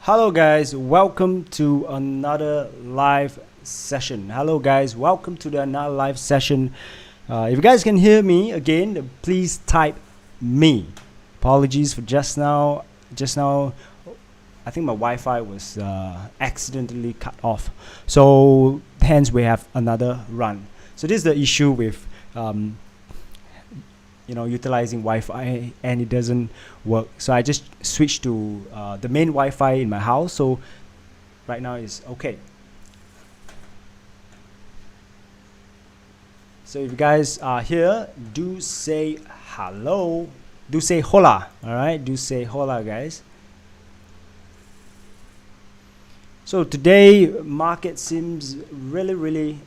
Hello guys, welcome to another live session. Hello guys, welcome to another live session. If you guys can hear me again, please type me. Apologies for just now. I think my Wi-Fi was accidentally cut off. So hence we have another run. So this is the issue with utilizing Wi-Fi, and it doesn't work. So I just switched to the main Wi-Fi in my house. So right now it's okay. So if you guys are here, do say hello. Do say hola. All right. Do say hola, guys. So today market seems really,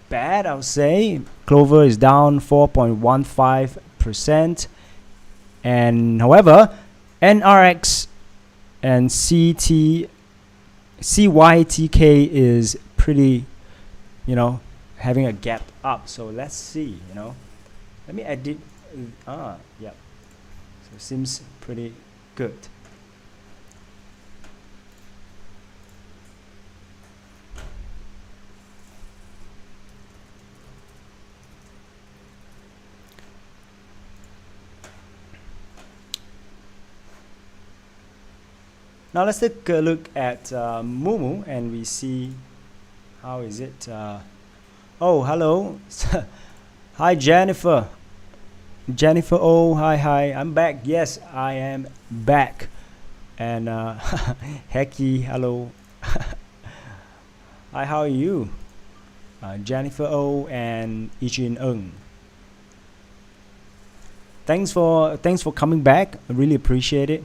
bad, I would say. Clover is down 4.15%, and however, NRX and CYTK is pretty, having a gap up. So let's see. Let me edit. Yeah. So it seems pretty good. Now let's take a look at Mumu, and we see how is it. Oh, hello. Hi, Jennifer. Jennifer, oh, hi. I'm back. Yes, I am back. And Hecky, hello. Hi, how are you? Jennifer O and Ijin Ng. Thanks for coming back. I really appreciate it.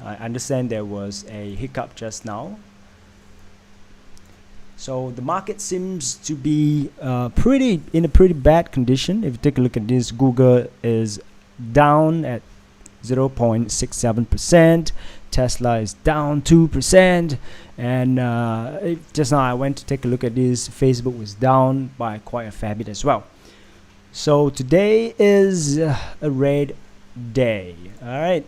I understand there was a hiccup just now. So the market seems to be in a pretty bad condition. If you take a look at this, Google is down at 0.67%. Tesla is down 2%. And just now I went to take a look at this. Facebook was down by quite a fair bit as well. So today is a red day. All right.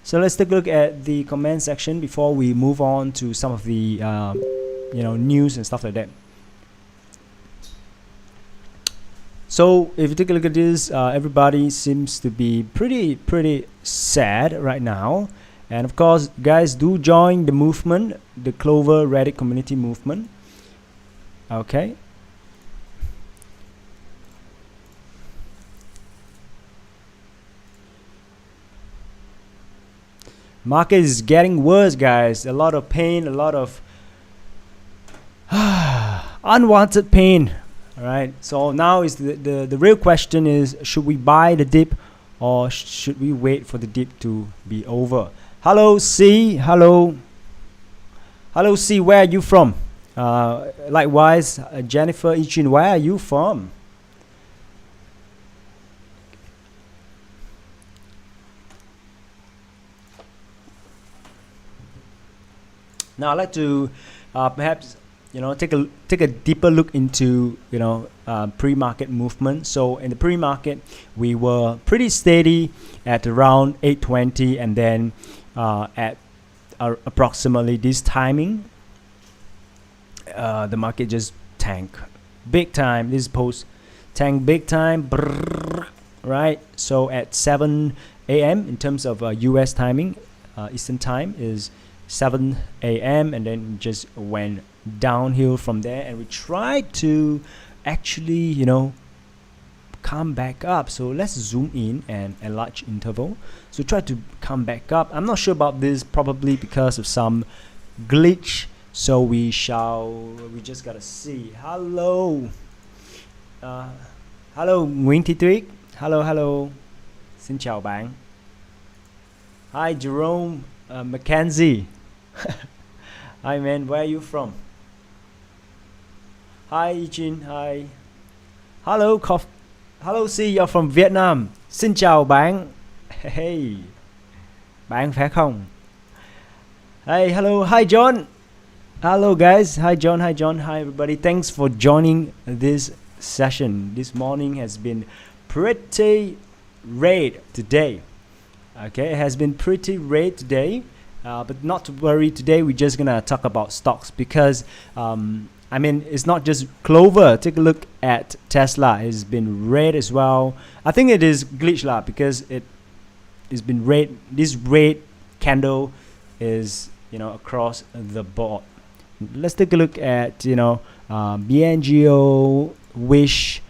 So let's take a look at the comment section before we move on to some of the news and stuff like that. So if you take a look at this, everybody seems to be pretty sad right now. And of course, guys, do join the movement, the Clover Reddit community movement. Okay. Market is getting worse, guys. A lot of pain, a lot of unwanted pain. All right. So now is the real question is, should we buy the dip or should we wait for the dip to be over? Hello, C. Hello, C. Where are you from? Likewise, Jennifer Ichin, where are you from? Now I'd like to perhaps take a deeper look into pre-market movement. So in the pre-market, we were pretty steady at around 820, and then at approximately this timing, the market just tanked big time. This post tanked big time, right? So at 7 a.m. in terms of US timing, Eastern time is 7 a.m. and then just went downhill from there, and we tried to actually come back up. So let's zoom in and enlarge interval. So try to come back up. I'm not sure about this, probably because of some glitch. So we just gotta see. Hello, Nguyễn Thị Tuyết. Hello. Xin chào bạn. Hi, Jerome Mackenzie. Hi man, where are you from? Hi Ijin, hi. Hello, C, you're from Vietnam. Xin chào bạn. Hey, bạn phải không? Hey, hello, hi John. Hello guys, hi John, hi everybody. Thanks for joining this session. This morning has been pretty red today. Okay, it has been pretty red today. but not to worry. Today we're just gonna talk about stocks because I mean, it's not just Clover. Take a look at Tesla. It's been red as well. I think it is glitch lah because it's been red. This red candle is, you know, across the board. Let's take a look at, BNGO, Wish.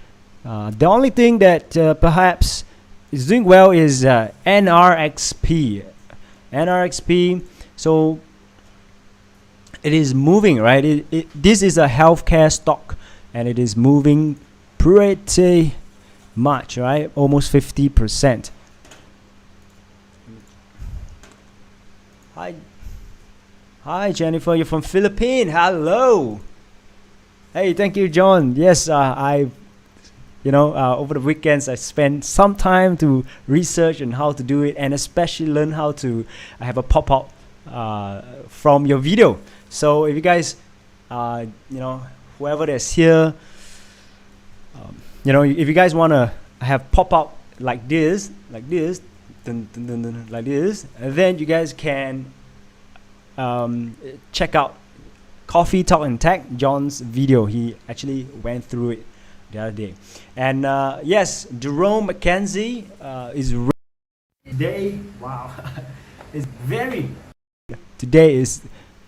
The only thing that perhaps is doing well is NRXP. NRXP. So it is moving, right? This is a healthcare stock, and it is moving pretty much, right? Almost 50%. Hi, Jennifer. You're from Philippines. Hello. Hey, thank you, John. Yes, over the weekends I spent some time to research on how to do it, and especially learn how to have a pop-up from your video. So if you guys, whoever that's here, if you guys want to have pop-up like this, like this, and then you guys can check out Coffee Talk and Tech, John's video. He actually went through it the other day. And yes, Jerome McKenzie is today. Wow, it's very. Today is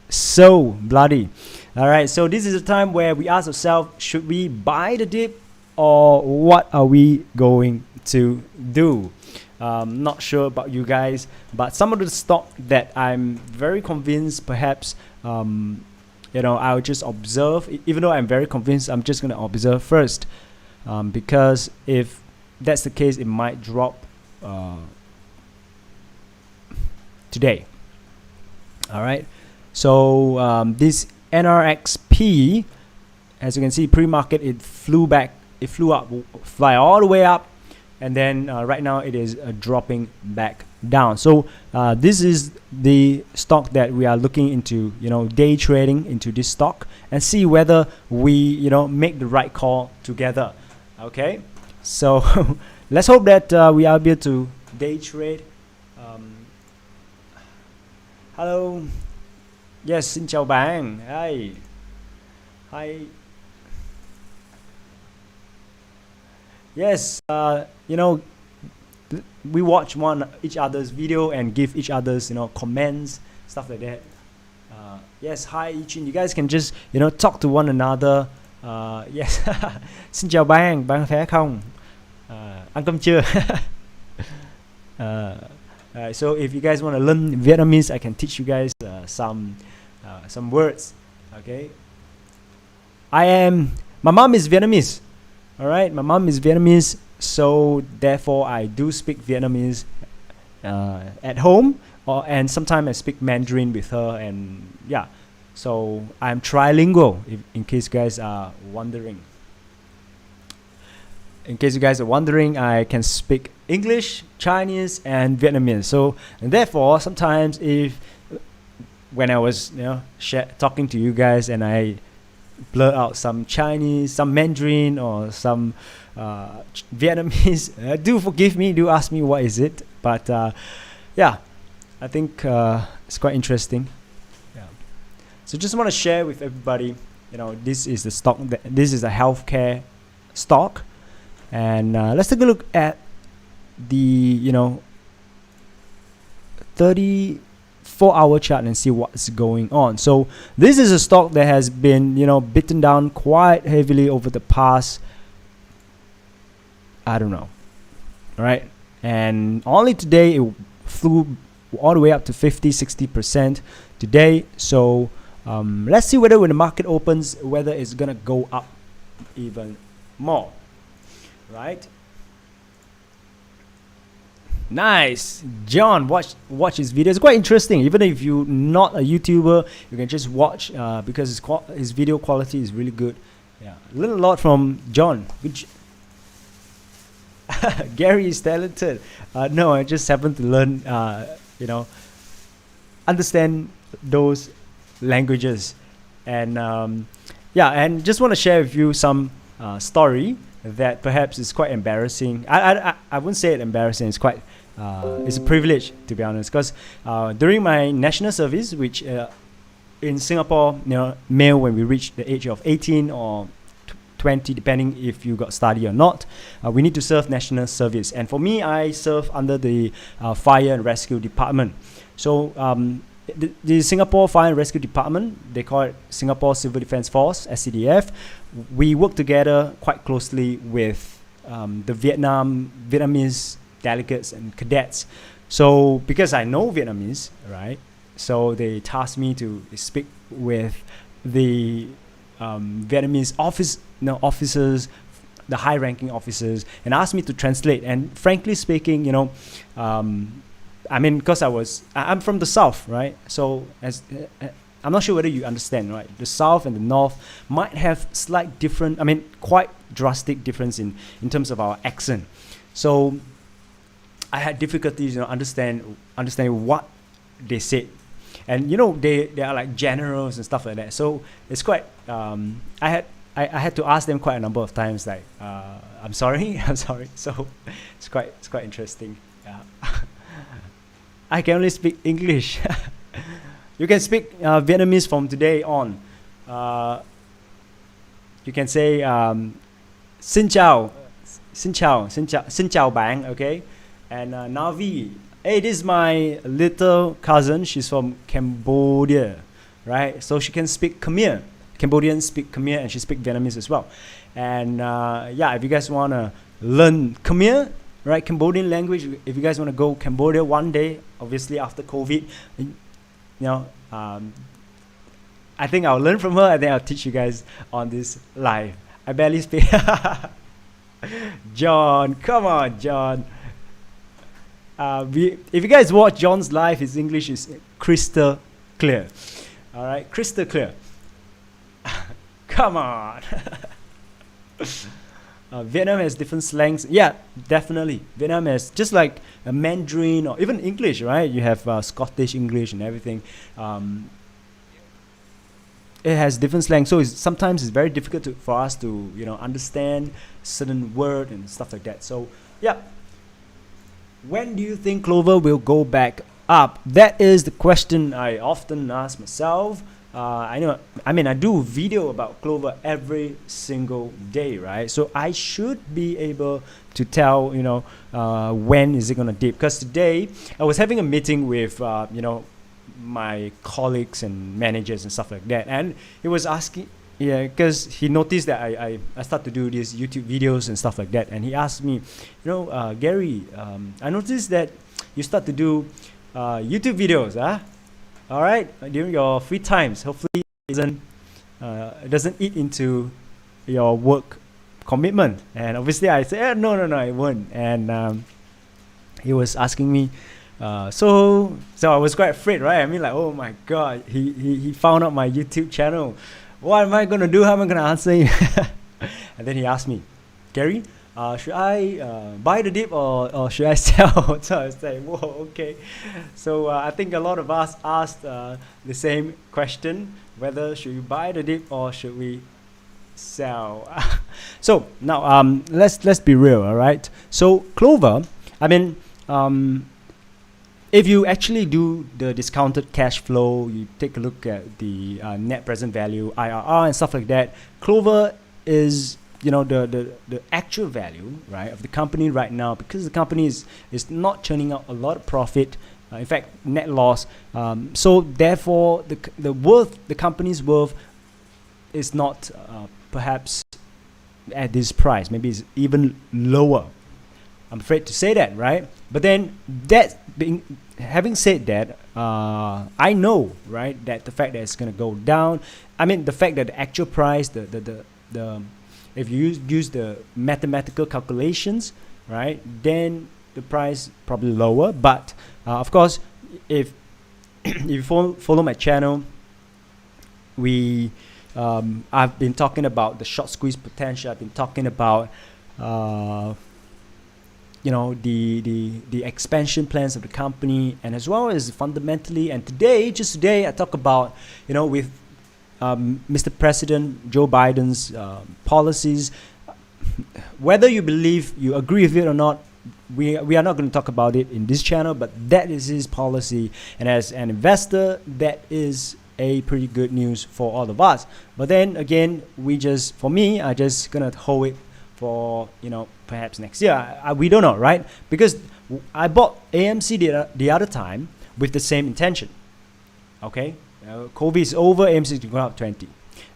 so bloody. All right, so this is a time where we ask ourselves, should we buy the dip, or what are we going to do? Not sure about you guys, but some of the stock that I'm very convinced, perhaps I'll just observe. Even though I'm very convinced, I'm just gonna observe first, because if that's the case, it might drop today. All right, so this NRXP, as you can see, pre-market, it flew all the way up, and then right now it is dropping back down. So this is the stock that we are looking into, day trading into this stock, and see whether we make the right call together. Okay, so let's hope that we are able to day trade. Hello, yes, xin chào bạn. Hi. Yes, we watch each other's video and give each other's comments, stuff like that. Yes, hi Ichin. You guys can just talk to one another. Yes. Xin chào bạn khỏe không? Ăn cơm chưa? So if you guys want to learn Vietnamese, I can teach you guys some words. Okay. My mom is Vietnamese. All right, my mom is Vietnamese, so therefore I do speak Vietnamese at home, and sometimes I speak Mandarin with her, and yeah, so I'm trilingual. In case you guys are wondering. I can speak English, Chinese, and Vietnamese. So, and therefore, sometimes when I was talking to you guys, and I blur out some Chinese, some Mandarin, or some Vietnamese, do forgive me, do ask me what is it, but yeah, I think it's quite interesting. Yeah. So just want to share with everybody, this is the stock, this is a healthcare stock, and let's take a look at the 34-hour chart and see what's going on. So this is a stock that has been beaten down quite heavily over the past, I don't know, right? And only today it flew all the way up to 50-60% today. So let's see whether when the market opens, whether it's gonna go up even more, right? Nice, John. Watch his video. It's quite interesting. Even if you're not a YouTuber, you can just watch because his video quality is really good. Yeah, learn a lot from John. Gary is talented. No, I just happen to learn. Understand those languages, and yeah, and just want to share with you some story that perhaps is quite embarrassing. I wouldn't say it embarrassing. It's quite it's a privilege, to be honest, because during my national service, which in Singapore, male, when we reach the age of 18 or 20, depending if you got study or not, we need to serve national service. And for me, I serve under the Fire and Rescue Department. So the Singapore Fire and Rescue Department, they call it Singapore Civil Defence Force, SCDF. We work together quite closely with the Vietnamese delegates and cadets. So because I know Vietnamese, right? So they tasked me to speak with the Vietnamese officers, the high-ranking officers, and asked me to translate. And frankly speaking, I mean, because I'm from the south, right? So I'm not sure whether you understand, right? The south and the north might have slight different, quite drastic difference in terms of our accent. So I had difficulties, understanding what they said. And they are like generals and stuff like that. So it's quite. I had to ask them quite a number of times, like, I'm sorry. So it's quite interesting. Yeah. I can only speak English. You can speak Vietnamese from today on. You can say xin chào bạn, okay? And Navi. Hey, this is my little cousin. She's from Cambodia, right? So she can speak Khmer. Cambodians speak Khmer, and she speaks Vietnamese as well. And if you guys want to learn Khmer, right, Cambodian language, if you guys want to go Cambodia one day, obviously after COVID, I think I'll learn from her, and then I'll teach you guys on this live. I barely speak. John, come on, John. If you guys watch John's live, his English is crystal clear. All right, crystal clear. Come on. Vietnam has different slangs. Yeah, definitely. Vietnam has, just like a Mandarin or even English, right? You have Scottish English and everything. It has different slang, so sometimes it's very difficult for us to understand certain word and stuff like that. So yeah. When do you think Clover will go back up? That is the question I often ask myself. I do video about Clover every single day, right? So I should be able to tell, when is it gonna dip? Because today I was having a meeting with, my colleagues and managers and stuff like that, and he was asking, because he noticed that I start to do these YouTube videos and stuff like that, and he asked me, Gary, I noticed that you start to do YouTube videos, all right, during your free times. Hopefully it doesn't eat into your work commitment. And obviously I said, no, it won't. And he was asking me, so I was quite afraid, right? Oh my God, he found out my YouTube channel. What am I going to do? How am I going to answer him? And then he asked me, Gary, should I buy the dip or should I sell? So I was like, whoa, okay. So I think a lot of us asked the same question, whether should we buy the dip or should we sell? So now let's be real, all right? So Clover, if you actually do the discounted cash flow, you take a look at the net present value, IRR, and stuff like that, Clover is, the actual value, right, of the company right now, because the company is not churning out a lot of profit, in fact, net loss. So therefore, the company's worth is not perhaps at this price. Maybe it's even lower. I'm afraid to say that, right? But then having said that, I know, right, that the fact that it's going to go down, the fact that the actual price, if you use the mathematical calculations, right, then the price probably lower. But of course, if you follow my channel, I've been talking about the short squeeze potential. I've been talking about the expansion plans of the company, and as well as fundamentally. And just today I talk about with Mr. President Joe Biden's policies, whether you agree with it or not, we are not going to talk about it in this channel, but that is his policy, and as an investor, that is a pretty good news for all of us. But then again, for me, I just gonna hold it for, you know, perhaps next year. We don't know, right? Because I bought AMC the other time with the same intention. Okay, COVID is over, AMC is going up 20.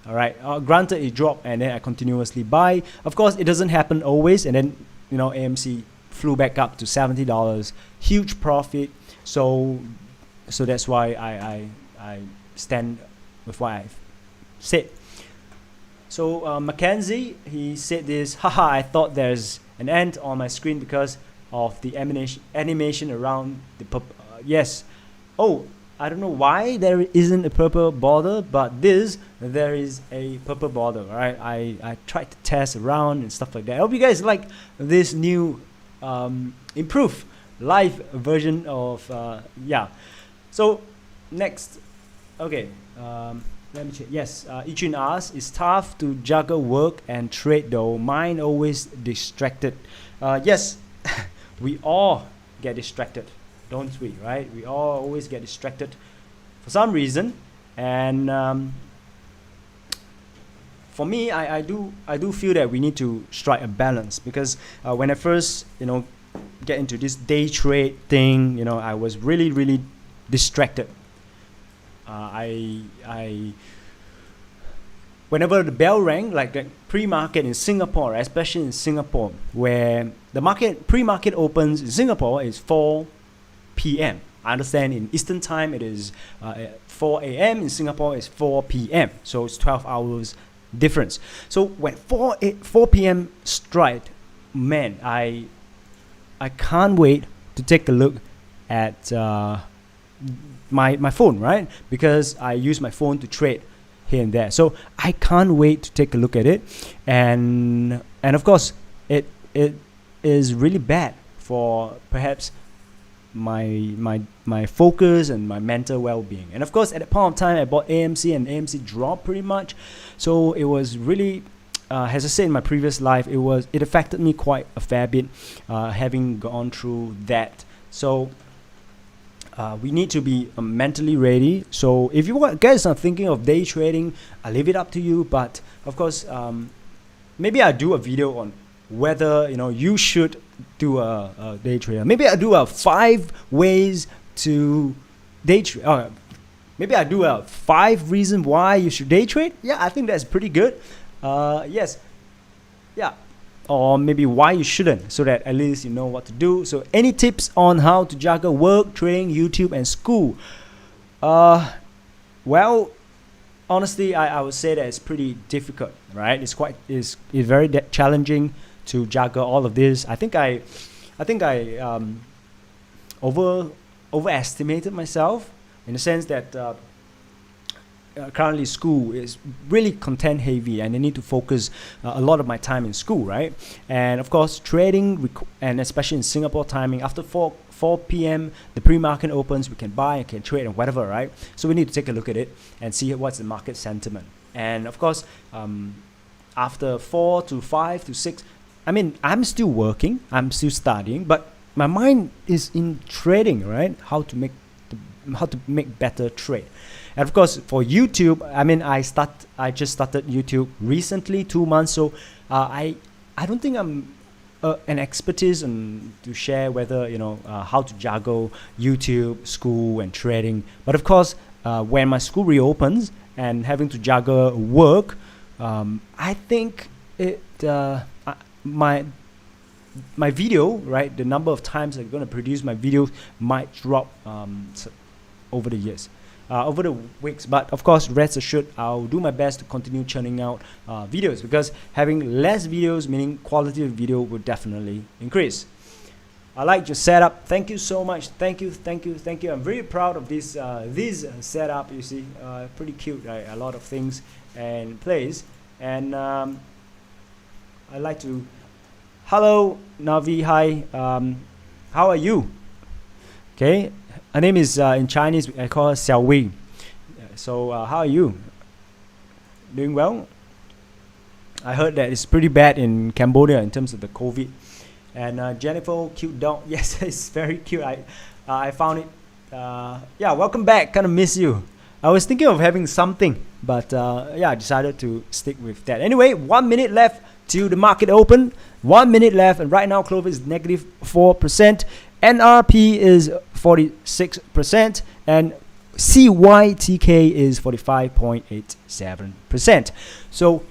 All right, granted it dropped, and then I continuously buy. Of course, it doesn't happen always, and then, you know, AMC flew back up to $70, huge profit. So that's why I stand with what I've said. So Mackenzie, he said this, haha, I thought there's an ant on my screen because of the animation around the yes. Oh, I don't know why there isn't a purple border, but there is a purple border, right? I tried to test around and stuff like that. I hope you guys like this new improved live version of yeah. So next, okay, let me check. Yes, Ichun asks, it's tough to juggle work and trade though. Mind always distracted. Yes, we all get distracted, don't we, right? We all always get distracted for some reason. And for me, I do feel that we need to strike a balance, because when I first, you know, get into this day trade thing, you know, I was really distracted. Whenever the bell rang, like the pre-market in Singapore, especially in Singapore, where the pre-market opens in Singapore is 4 p.m. I understand in Eastern time it is 4 a.m. In Singapore it's 4 p.m. So it's 12 hours difference. So when 4 p.m. strike, man, I can't wait to take a look at my phone, right? Because I use my phone to trade here and there. So I can't wait to take a look at it, and of course it is really bad for perhaps my focus and my mental well-being. And of course at that point of time I bought AMC, and AMC dropped pretty much, so it was really as I said in my previous life, it affected me quite a fair bit, having gone through that. So we need to be mentally ready. So if you guys are thinking of day trading, I leave it up to you. But of course, maybe I'll do a video on whether, you know, you should do a day trader. Maybe I'll do 5 ways to day trade. Maybe I'll do 5 reasons why you should day trade. Yeah, I think that's pretty good. Yes. Yeah. Or maybe why you shouldn't, so that at least you know what to do. So any tips on how to juggle work, trading, YouTube, and school? Well, honestly, I would say that it's pretty difficult, right? It's very challenging to juggle all of this. I think I overestimated myself, in the sense that currently school is really content heavy, and I need to focus a lot of my time in school, right? And of course trading, and especially in Singapore timing, after 4 p.m. the pre-market opens, we can buy and can trade and whatever, right? So we need to take a look at it and see what's the market sentiment. And of course after 4 to 5 to 6, I mean, I'm still working, I'm still studying, but my mind is in trading, right? How to make better trade. And of course for YouTube, I mean, I just started YouTube recently, 2 months, so I don't think I'm an expertise to share whether, you know, how to juggle YouTube, school, and trading. But of course when my school reopens and having to juggle work, I think my video, right, the number of times I'm going to produce my videos might drop over the years, over the weeks. But of course, rest assured, I'll do my best to continue churning out videos, because having less videos meaning quality of video will definitely increase. I like your setup. Thank you so much. Thank you. I'm very proud of this setup. You see, pretty cute, right? A lot of things in place. And I like to. Hello, Navi. Hi. How are you? Okay. Her name is in Chinese. I call her Xiao Wei. So how are you? Doing well? I heard that it's pretty bad in Cambodia in terms of the COVID. And Jennifer, cute dog. Yes, it's very cute. I found it. Yeah, welcome back. Kind of miss you. I was thinking of having something, but yeah, I decided to stick with that. Anyway, 1 minute left to the market open. 1 minute left, and right now Clov is negative 4%. NRP is 46%, and CYTK is 45.87%. So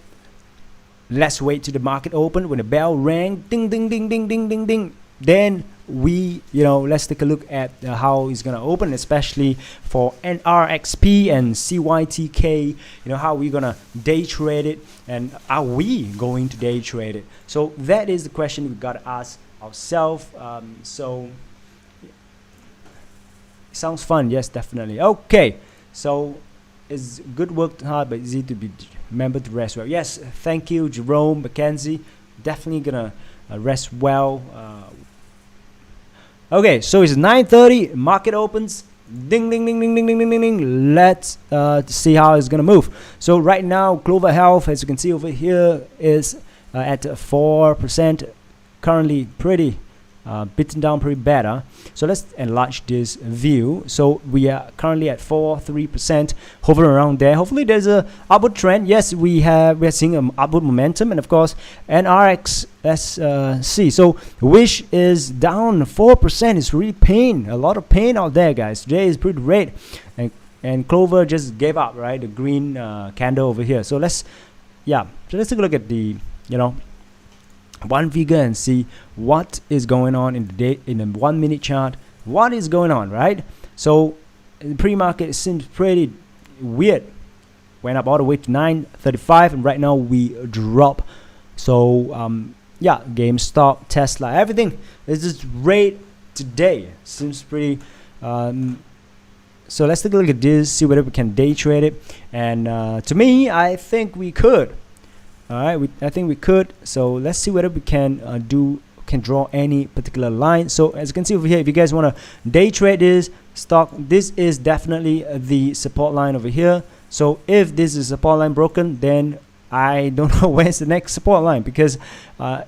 let's wait to the market open. When the bell rang, ding, ding, ding, ding, ding, ding, ding, then we, let's take a look at how it's gonna open, especially for NRXP and CYTK. How we're gonna day trade it, and are we going to day trade it? So that is the question we gotta ask ourselves. So sounds fun. Yes, definitely. Okay, so it's good work hard, but easy to be remember to rest well. Yes, thank you, Jerome, Mackenzie. Definitely gonna rest well. Okay, so it's 9:30. Market opens. Ding, ding, ding, ding, ding, ding, ding, ding, ding. Let's see how it's gonna move. So right now, Clover Health, as you can see over here, is at 4%. Currently, pretty beaten down, pretty better. So let's enlarge this view. So we are currently at 3%, hovering around there. Hopefully there's a upward trend. Yes, we are seeing an upward momentum, and of course NRXSC. So Wish is down 4%. It's really pain, a lot of pain out there, guys. Today is pretty red, and Clover just gave up, right? The green candle over here. So let's take a look at the one figure and see what is going on in the day, in a 1 minute chart. What is going on, right? So the pre-market seems pretty weird. Went up all the way to 935, and right now we drop. So yeah, GameStop, Tesla, everything is just red today. Seems pretty so let's take a look at this, see whether we can day trade it. And to me, I think we could. All right, I think we could. So let's see whether we can draw any particular line. So as you can see over here, if you guys want to day trade this stock, this is definitely the support line over here. So if this is support line broken, then I don't know where's the next support line, because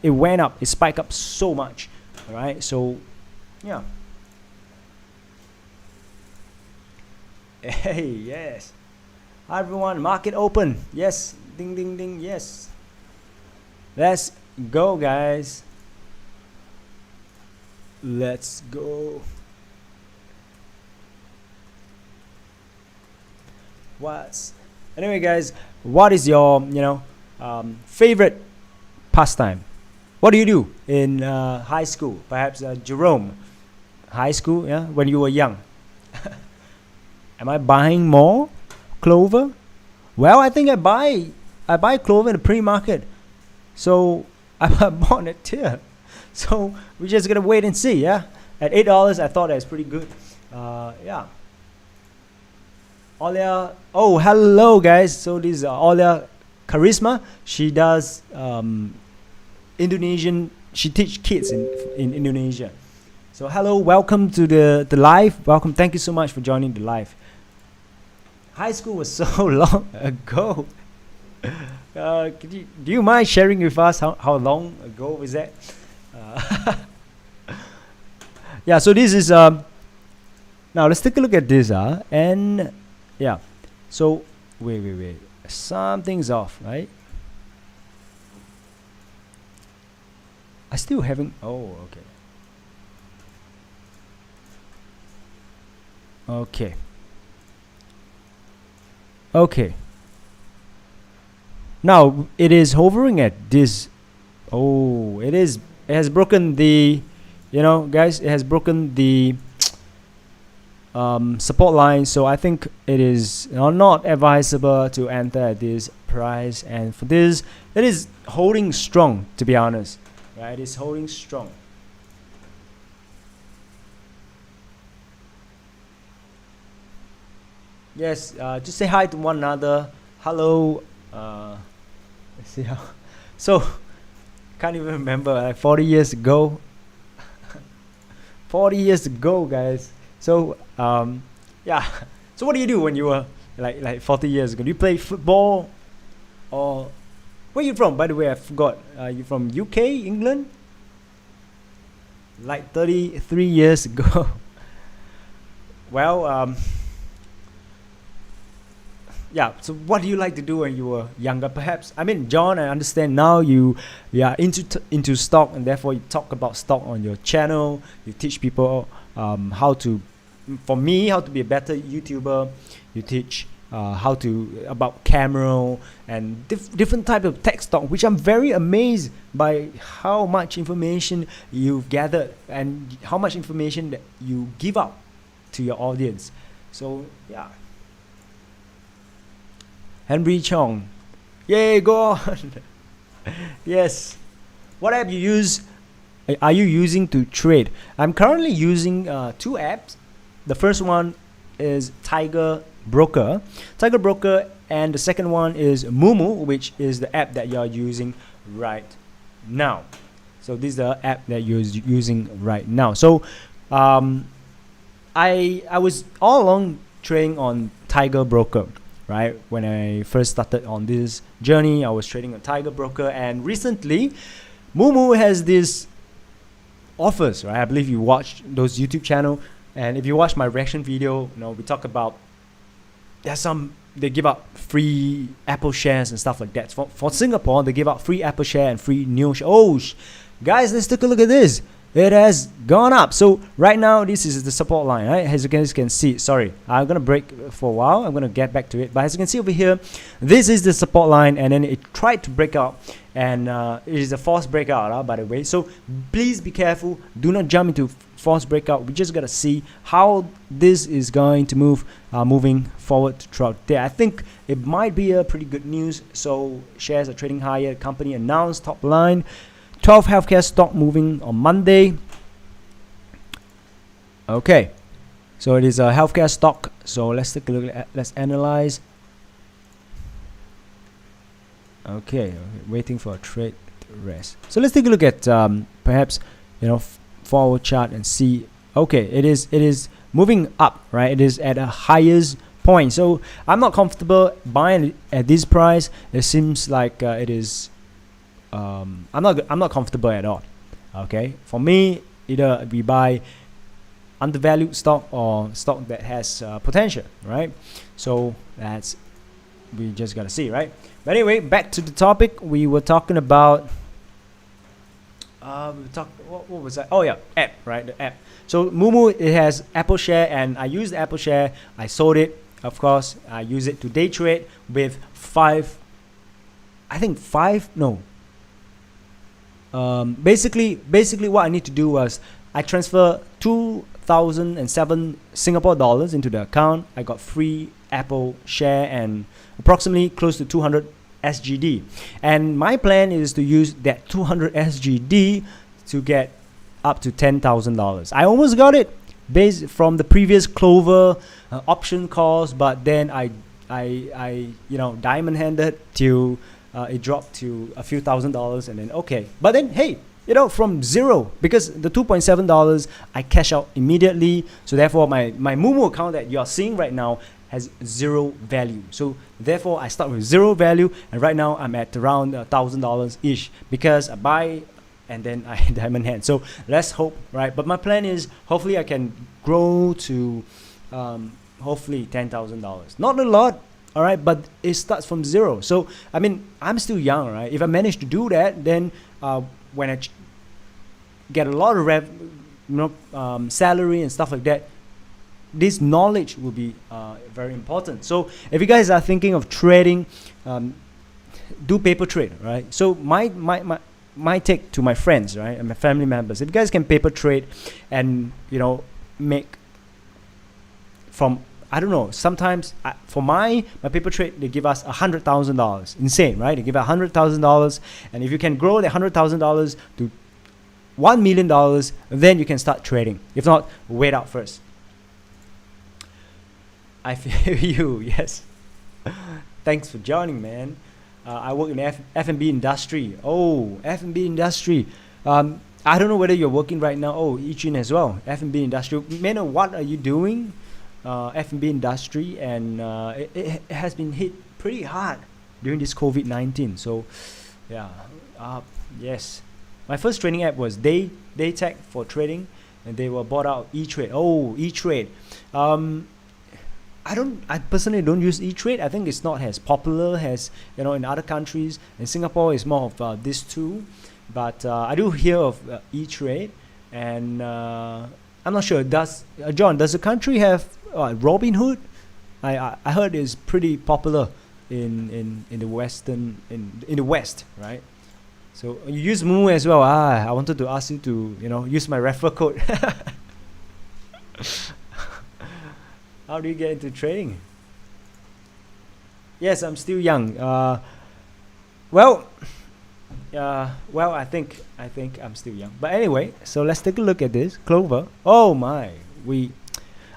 it went up, it spiked up so much. All right, so yeah. Hey, yes. Hi everyone, market open. Yes, ding, ding, ding. Yes. Let's go, guys. Let's go. Anyway, guys, what is your favorite pastime? What do you do in high school? Perhaps Jerome, high school, yeah, when you were young. Am I buying more Clover? Well, I think I buy Clover in the pre-market. So I bought it here. So we're just gonna wait and see. Yeah, at $8, I thought that was pretty good. Yeah. Olia. Oh, hello guys. So this is Olia Charisma. She does Indonesian. She teaches kids in Indonesia. So hello, welcome to the live. Welcome. Thank you so much for joining the live. High school was so long ago. Do you mind sharing with us how long ago was that? Yeah, so this is now let's take a look at this and yeah, so wait, something's off, right? I still haven't. Oh, okay. Now it is hovering at this. Oh, it has broken the, guys, it has broken the support line. So I think it is not advisable to enter at this price. And for this, it is holding strong, to be honest, right? It's holding strong. Yes, just say hi to one another. Hello. Let's see how. So, can't even remember. Like 40 years ago. 40 years ago, guys. So, yeah. So, what do you do when you were like 40 years ago? Do you play football, or where are you from? By the way, I forgot. You from UK, England? like 33 years ago. Well, yeah, so what do you like to do when you were younger? Perhaps, I mean, John, I understand now you are into stock, and therefore you talk about stock on your channel. You teach people how to, for me, how to be a better YouTuber. You teach how to about camera and different type of tech stock, which I'm very amazed by how much information you've gathered and how much information that you give out to your audience. So yeah. Henry Chong, yay, go on. Yes. What app you use? Are you using to trade? I'm currently using 2 apps. The first one is Tiger Broker, and the second one is Moomoo, which is the app that you're using right now. So this is the app that you're using right now. So I was all along trading on Tiger Broker. Right, when I first started on this journey, I was trading on Tiger Broker, and recently, Moomoo has these offers. Right, I believe you watched those YouTube channel, and if you watch my reaction video, we talk about they give out free Apple shares and stuff like that. For Singapore, they give out free Apple share and free NIO share. Oh, guys, let's take a look at this. It has gone up. So right now, this is the support line, right? As you guys can see, sorry, I'm gonna break for a while. I'm gonna get back to it. But as you can see over here, this is the support line, and then it tried to break out, and it is a forced breakout, by the way. So please be careful. Do not jump into forced breakout. We just gotta see how this is going to move, moving forward throughout there. I think it might be a pretty good news. So shares are trading higher. Company announced top line. 12 healthcare stock moving on Monday. Okay, so it is a healthcare stock. So let's take a look at, let's analyze. Okay, waiting for a trade to rest. So let's take a look at perhaps forward chart and see. Okay, it is moving up, right? It is at a highest point. So I'm not comfortable buying at this price. It seems like it is. I'm not comfortable at all. Okay, for me, either we buy undervalued stock or stock that has potential, right? So we just gotta see, right? But anyway, back to the topic. We were talking about what was that? Oh yeah, app, right? The app. So Moomoo, it has Apple share, and I use the Apple share. I sold it, of course. I use it to day trade with basically what I need to do was I transfer 2,007 Singapore dollars into the account. I got free Apple share and approximately close to 200 SGD, and my plan is to use that 200 SGD to get up to $10,000. I almost got it based from the previous Clover option calls, but then I diamond handed till it dropped to a few $1,000s, and then okay. But then hey, from zero, because the $2.7 I cash out immediately. So therefore my Moomoo account that you are seeing right now has zero value. So therefore I start with zero value, and right now I'm at around $1,000 ish because I buy and then I diamond hand. So let's hope, right? But my plan is hopefully I can grow to hopefully $10,000. Not a lot. All right, but it starts from zero. So I mean, I'm still young, right? If I manage to do that, then when I get a lot of salary and stuff like that, this knowledge will be very important. So if you guys are thinking of trading, do paper trade, right? So my take to my friends, right, and my family members, if you guys can paper trade and make from, I don't know, sometimes for my paper trade, they give us $100,000. Insane, right? They give us $100,000, and if you can grow the $100,000 to $1 million, then you can start trading. If not, wait out first. I feel you, yes. Thanks for joining, man. I work in F&B industry. Oh, F&B industry. I don't know whether you're working right now. Oh, Ichin as well. F&B industry. Man, what are you doing? F&B industry, and it has been hit pretty hard during this COVID-19. So yeah, yes, My first trading app was Daytech for trading, and they were bought out E-Trade. Oh, E-Trade. I personally don't use E-Trade. I think it's not as popular as in other countries. In Singapore, it's more of this tool, but I do hear of E-Trade, and I'm not sure. Does John? Does the country have Robinhood? I heard it's pretty popular in the in the West, right? So you use Moo as well. I wanted to ask you to use my referral code. How do you get into trading? Yes, I'm still young. Well, I think I'm still young. But anyway, so let's take a look at this Clover. Oh my,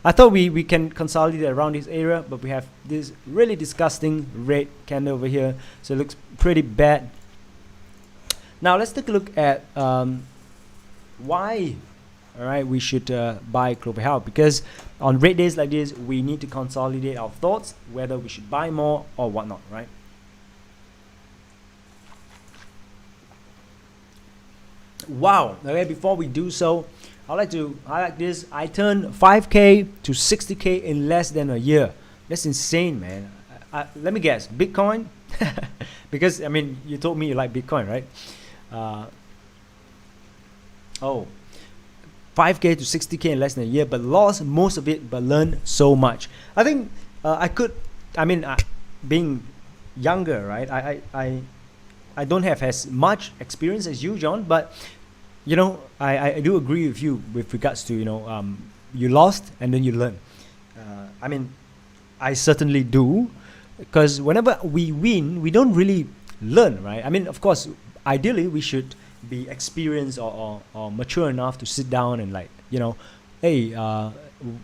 I thought we can consolidate around this area, but we have this really disgusting red candle over here, so it looks pretty bad. Now let's take a look at why we should buy Clover Health, because on red days like this we need to consolidate our thoughts whether we should buy more or whatnot, right? Wow. Okay, before we do so, I'd like to highlight this. I turned 5K to 60K in less than a year. That's insane, man. Let me guess, Bitcoin? Because I mean, you told me you like Bitcoin, right? 5K to 60K in less than a year, but lost most of it, but learned so much. I think being younger, right? I don't have as much experience as you, John, but I do agree with you with regards to you lost and then you learn. I certainly do, because whenever we win, we don't really learn, right? I mean, of course, ideally we should be experienced or mature enough to sit down and hey,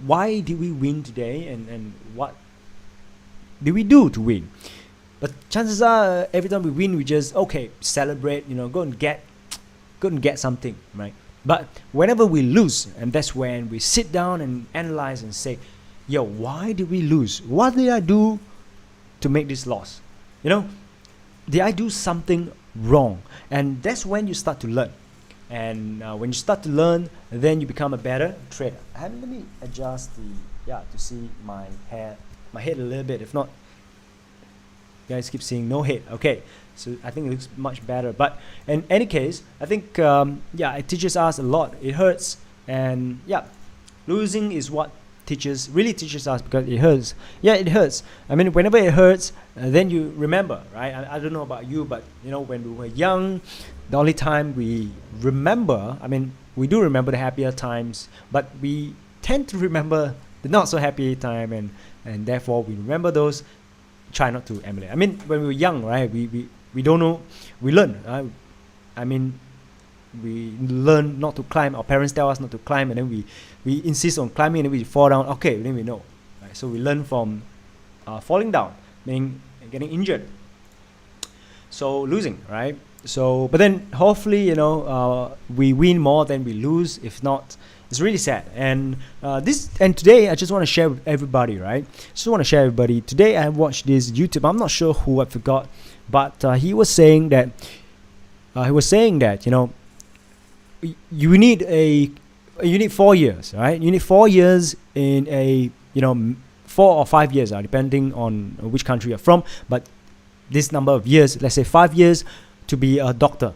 why did we win today, and what did we do to win? But chances are every time we win we just celebrate, go and get something, right? But whenever we lose, and that's when we sit down and analyze and say, yo, why did we lose? What did I do to make this loss? Did I do something wrong? And that's when you start to learn. And when you start to learn, then you become a better trader. Let me adjust to see my head a little bit. If not, you guys keep seeing no head. Okay, so I think it looks much better. But in any case, I think it teaches us a lot. It hurts, and losing is what really teaches us, because it hurts. It hurts. I mean, whenever it hurts, then you remember, right? I don't know about you, but when we were young, the only time we remember, we do remember the happier times, but we tend to remember the not so happy time, and therefore we remember those. Try not to emulate. When we were young, right, we don't know, we learn. We learn not to climb. Our parents tell us not to climb, and then we insist on climbing, and then we fall down. Okay, then we know, right? So we learn from falling down, meaning getting injured. So losing, right? So, but then hopefully, we win more than we lose. If not, it's really sad. And today I just want to share with everybody, right? Today I watched this YouTube. I'm not sure who, I forgot, but he was saying that you need 4 years, right? You need 4 years in a 4 or 5 years, depending on which country you're from. But this number of years, let's say 5 years, to be a doctor.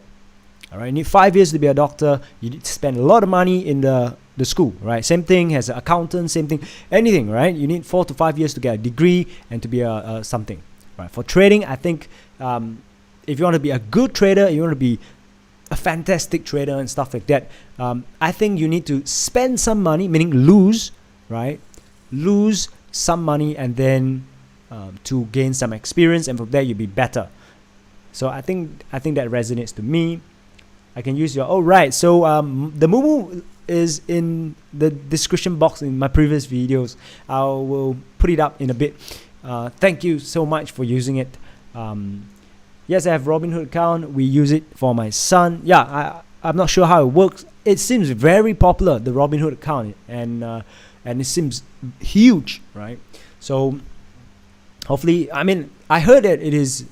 All right, you need 5 years to be a doctor. You need to spend a lot of money in the school, right? Same thing as an accountant, same thing, anything, right? You need 4 to 5 years to get a degree and to be a something, right? For trading, I think if you want to be a good trader, you want to be a fantastic trader and stuff like that, I think you need to spend some money, meaning lose, right? Lose some money, and then to gain some experience, and from there you'll be better. So I think that resonates to me. I can use your right. So the Mumu is in the description box in my previous videos. I will put it up in a bit. Thank you so much for using it. Yes, I have Robinhood account. We use it for my son. I'm not sure how it works. It seems very popular, the Robinhood account, and it seems huge, right? So hopefully, I heard that it is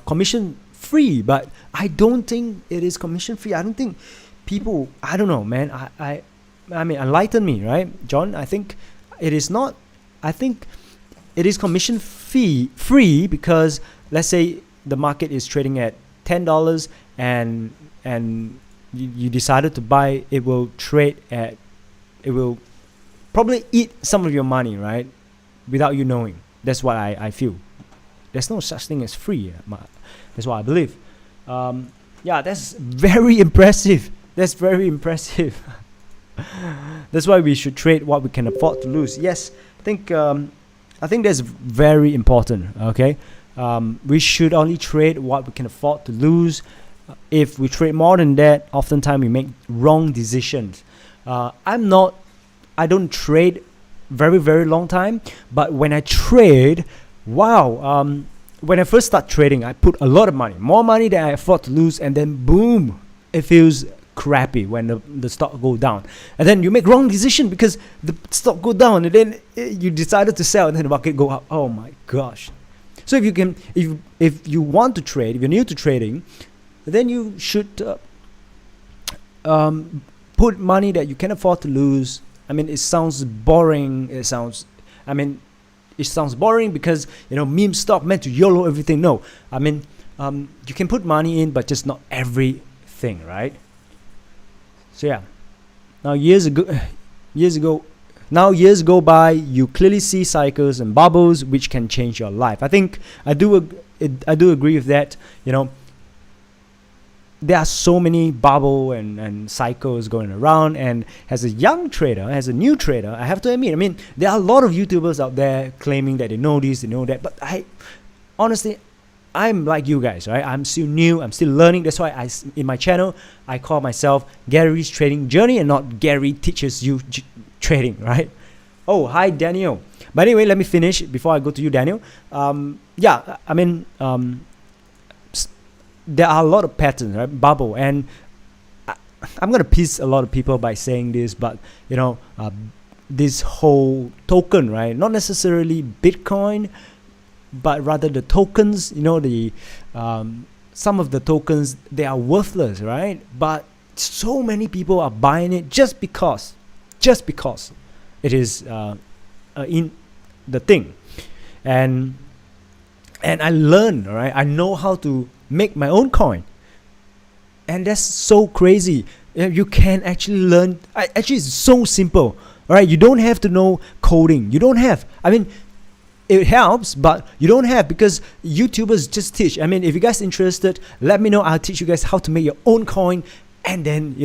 commission free, but I don't think it is commission free. I don't think people, I don't know, man. I mean, enlighten me, right, John? I think it is not. I think it is commission fee free because let's say the market is trading at $10 and you decided to buy, it will trade at, it will probably eat some of your money, right, without you knowing. That's what I feel. There's no such thing as free. That's what I believe. Yeah, that's very impressive. That's very impressive. That's why we should trade what we can afford to lose. Yes, I think that's very important. Okay, we should only trade what we can afford to lose. If we trade more than that, oftentimes we make wrong decisions. I don't trade very long time, but when I trade, wow, when I first start trading, I put a lot of money, more money than I afford to lose, and then boom, it feels crappy when the stock go down, and then you make wrong decision because the stock go down, and then you decided to sell, and then the market go up. Oh my gosh! So if you want to trade, if you're new to trading, then you should put money that you can afford to lose. I mean, it sounds boring. It sounds boring because meme stock meant to YOLO everything. No, I mean, you can put money in, but just not everything, right? So yeah, now years go by, you clearly see cycles and bubbles which can change your life. I think I do agree with that. There are so many bubble and cycles going around, and as a young trader, as a new trader, I have to admit, I mean, there are a lot of YouTubers out there claiming that they know this, they know that, but honestly, I'm like you guys, right? I'm still new, I'm still learning. That's why in my channel, I call myself Gary's Trading Journey and not Gary Teaches You Trading, right? Oh, hi, Daniel. But anyway, let me finish before I go to you, Daniel. Yeah, I mean, there are a lot of patterns, right? Bubble, and I'm gonna piss a lot of people by saying this, but this whole token, right? Not necessarily Bitcoin, but rather the tokens. Some of the tokens, they are worthless, right? But so many people are buying it just because it is in the thing, and I learned, right? I know how to make my own coin, and that's so crazy. You can actually learn. Actually, it's so simple. All right, you don't have to know coding. You don't have. I mean, it helps, but you don't have, because YouTubers just teach. I mean, if you guys interested, let me know. I'll teach you guys how to make your own coin, and then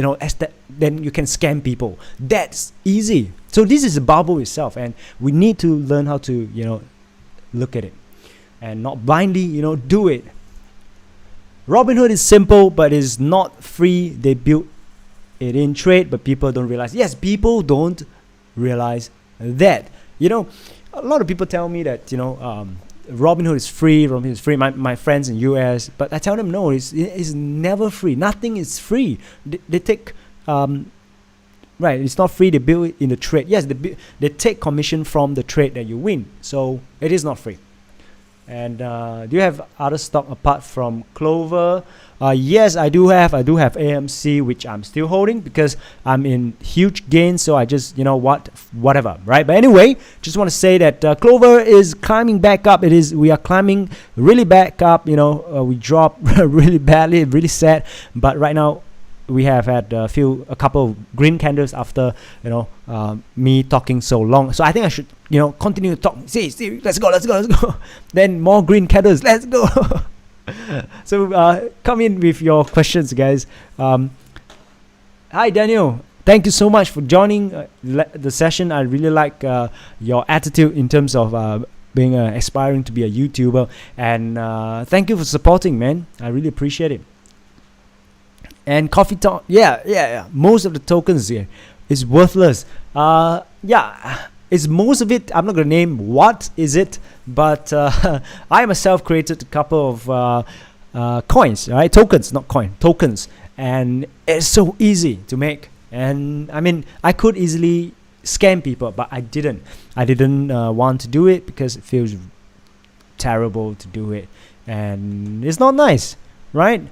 then you can scam people. That's easy. So this is a bubble itself, and we need to learn how to look at it and not blindly do it. Robinhood is simple, but it's not free. They built it in trade, but people don't realize. Yes, people don't realize that. A lot of people tell me that Robinhood is free. Robinhood is free. My friends in US, but I tell them no. It's never free. Nothing is free. They take right. It's not free. They build it in the trade. Yes, they take commission from the trade that you win. So it is not free. And do you have other stock apart from Clover? Yes, I do have. I do have AMC, which I'm still holding because I'm in huge gains. So I just, whatever, right? But anyway, just want to say that Clover is climbing back up. We are climbing really back up. We dropped really badly, really sad. But right now, we have had a couple of green candles after me talking so long. So I think I should continue to talk. See, let's go. Then more green candles, let's go. So come in with your questions, guys. Hi, Daniel. Thank you so much for joining the session. I really like your attitude in terms of being aspiring to be a YouTuber, and thank you for supporting, man. I really appreciate it. And Coffee Talk, yeah. Most of the tokens here is worthless. It's most of it. I'm not gonna name what is it, but I myself created a couple of coins, right? Tokens, not coin, tokens, and it's so easy to make. And I mean, I could easily scam people, but I didn't. I didn't want to do it because it feels terrible to do it, and it's not nice. right?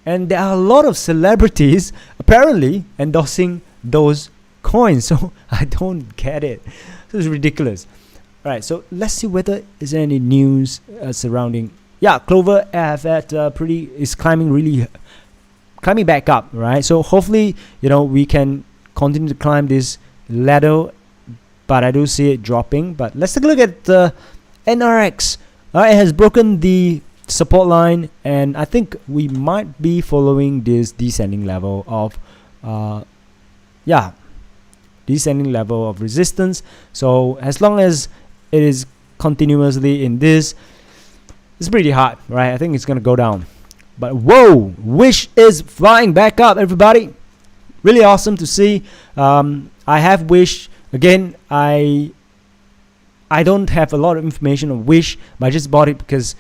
And there are a lot of celebrities apparently endorsing those coins. So I don't get it. So it's ridiculous. All right, so let's see whether is there any news surrounding. Yeah, Clover have had is climbing back up, right? So hopefully, we can continue to climb this ladder, but I do see it dropping. But let's take a look at the NRX. It has broken the support line, and I think we might be following this descending level of descending level of resistance. So as long as it is continuously in this, it's pretty hard, right? I think it's gonna go down. But whoa, Wish is flying back up, everybody. Really awesome to see. I have Wish again. I don't have a lot of information on Wish, but I just bought it because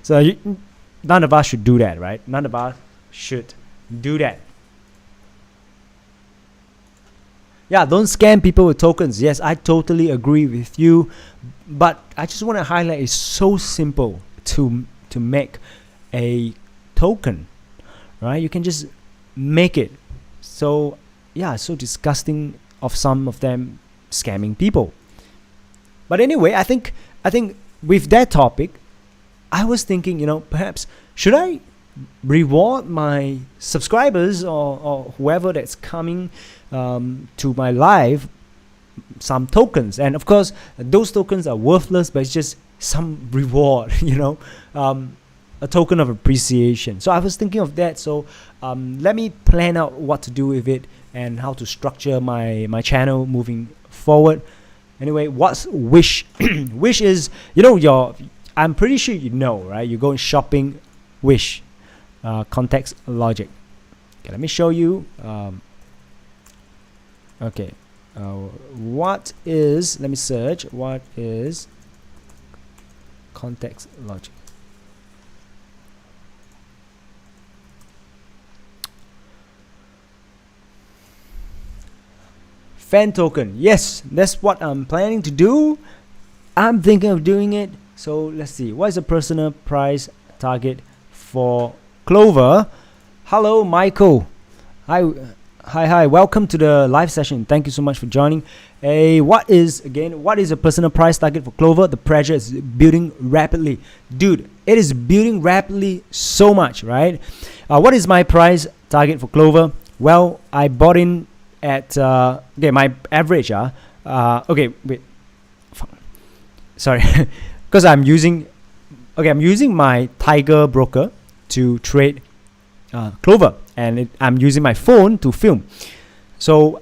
so none of us should do that, right? None of us should do that. Yeah, don't scam people with tokens. Yes, I totally agree with you, but I just want to highlight it's so simple to make a token, right? You can just make it. So yeah, so disgusting of some of them scamming people. But anyway, I think with that topic, I was thinking, perhaps should I reward my subscribers or whoever that's coming to my live some tokens? And of course, those tokens are worthless, but it's just some reward, a token of appreciation. So I was thinking of that. So let me plan out what to do with it and how to structure my channel moving forward. Anyway, what's Wish? Wish is, I'm pretty sure right? You go shopping, Wish, context logic. Okay, let me show you. Okay, what is? Let me search. What is context logic? Fan token. Yes, that's what I'm planning to do. I'm thinking of doing it. So let's see. What is the personal price target for Clover? Hello, Michael. Hi. Welcome to the live session. Thank you so much for joining. What is a personal price target for Clover? The pressure is building rapidly. Dude, it is building rapidly so much, right? What is my price target for Clover? Well, I bought in at my average okay, wait, sorry, because I'm using my Tiger broker to trade Clover, and I'm using my phone to film. So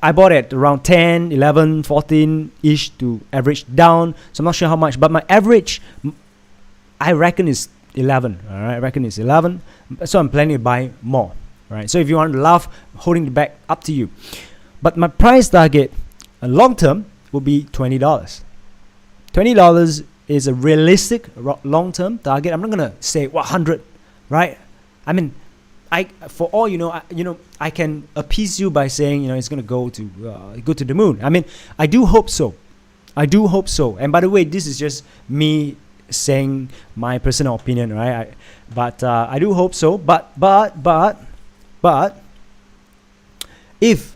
I bought at around 10, 11, 14 ish to average down. So I'm not sure how much, but my average I reckon is 11. All right, I reckon it's 11. So I'm planning to buy more. Right, so if you want to laugh, holding it back, up to you. But my price target, long term, will be $20. $20 is a realistic long term target. I'm not gonna say 100, right? I mean, I can appease you by saying it's gonna go to the moon. I mean, I do hope so. And by the way, this is just me saying my personal opinion, right? But I do hope so. But if,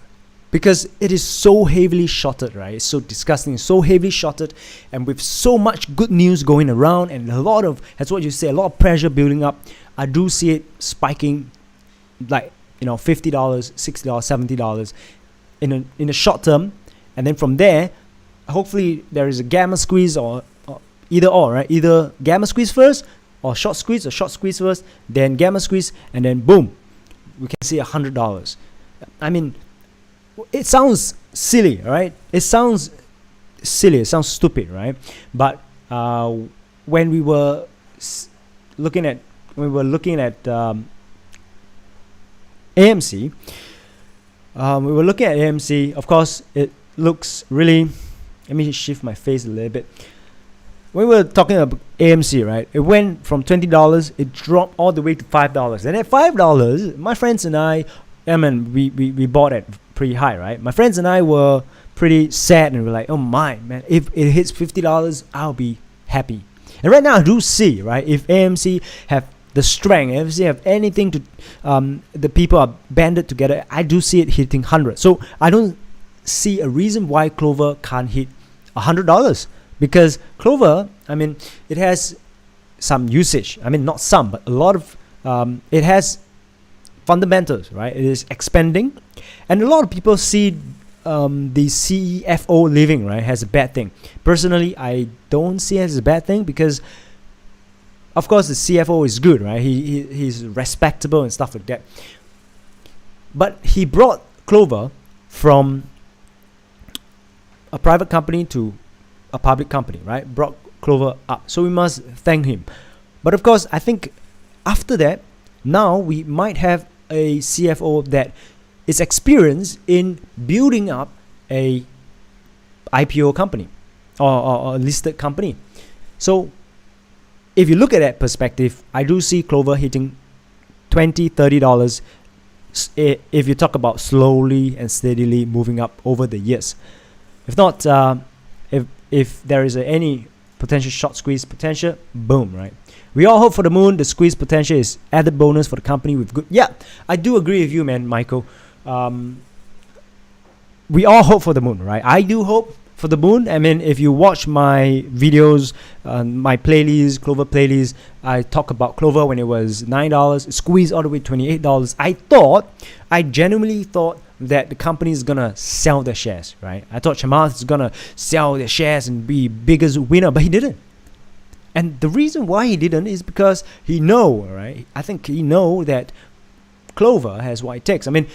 because it is so heavily shorted, right? It's so disgusting, so heavily shorted, and with so much good news going around, and a lot of pressure building up, I do see it spiking, like $50, $60, $70 in a short term, and then from there, hopefully there is a gamma squeeze or either or, right? Either gamma squeeze first or short squeeze first, then gamma squeeze, and then boom. We can see $100. I mean, it sounds silly, right? It sounds stupid, right? But when we were looking at AMC, of course, it looks really. Let me shift my face a little bit. When we were talking about AMC, right, it went from $20, it dropped all the way to $5. And at $5, my friends and I mean, we bought it pretty high, right? My friends and I were pretty sad, and we're like, oh my, man, if it hits $50, I'll be happy. And right now I do see, right, if AMC have the strength, AMC have anything to, the people are banded together, I do see it hitting 100. So I don't see a reason why Clover can't hit $100, because Clover, I mean, it has some usage. I mean, not some, but a lot of, it has fundamentals, right? It is expanding, and a lot of people see the CFO leaving, right, as a bad thing. Personally, I don't see it as a bad thing, because of course the CFO is good, right? He's respectable and stuff like that. But he brought Clover from a private company to a public company, right? Brought Clover up. So we must thank him. But of course, I think after that, now we might have a CFO that is experienced in building up a IPO company or a listed company. So if you look at that perspective, I do see Clover hitting $20, $30 if you talk about slowly and steadily moving up over the years. If not, if there is any potential short squeeze potential, boom, right? We all hope for the moon. The squeeze potential is added bonus for the company with good. Yeah, I do agree with you, man, Michael. We all hope for the moon, right? I do hope for the moon. I mean, if you watch my videos, my playlist, Clover playlist, I talk about Clover when it was $9, squeeze all the way $28. I genuinely thought that the company is gonna sell their shares, right? I thought Chamath is gonna sell their shares and be biggest winner, but he didn't. And the reason why he didn't is because he know, right? I think he know that Clover has what it takes. I mean,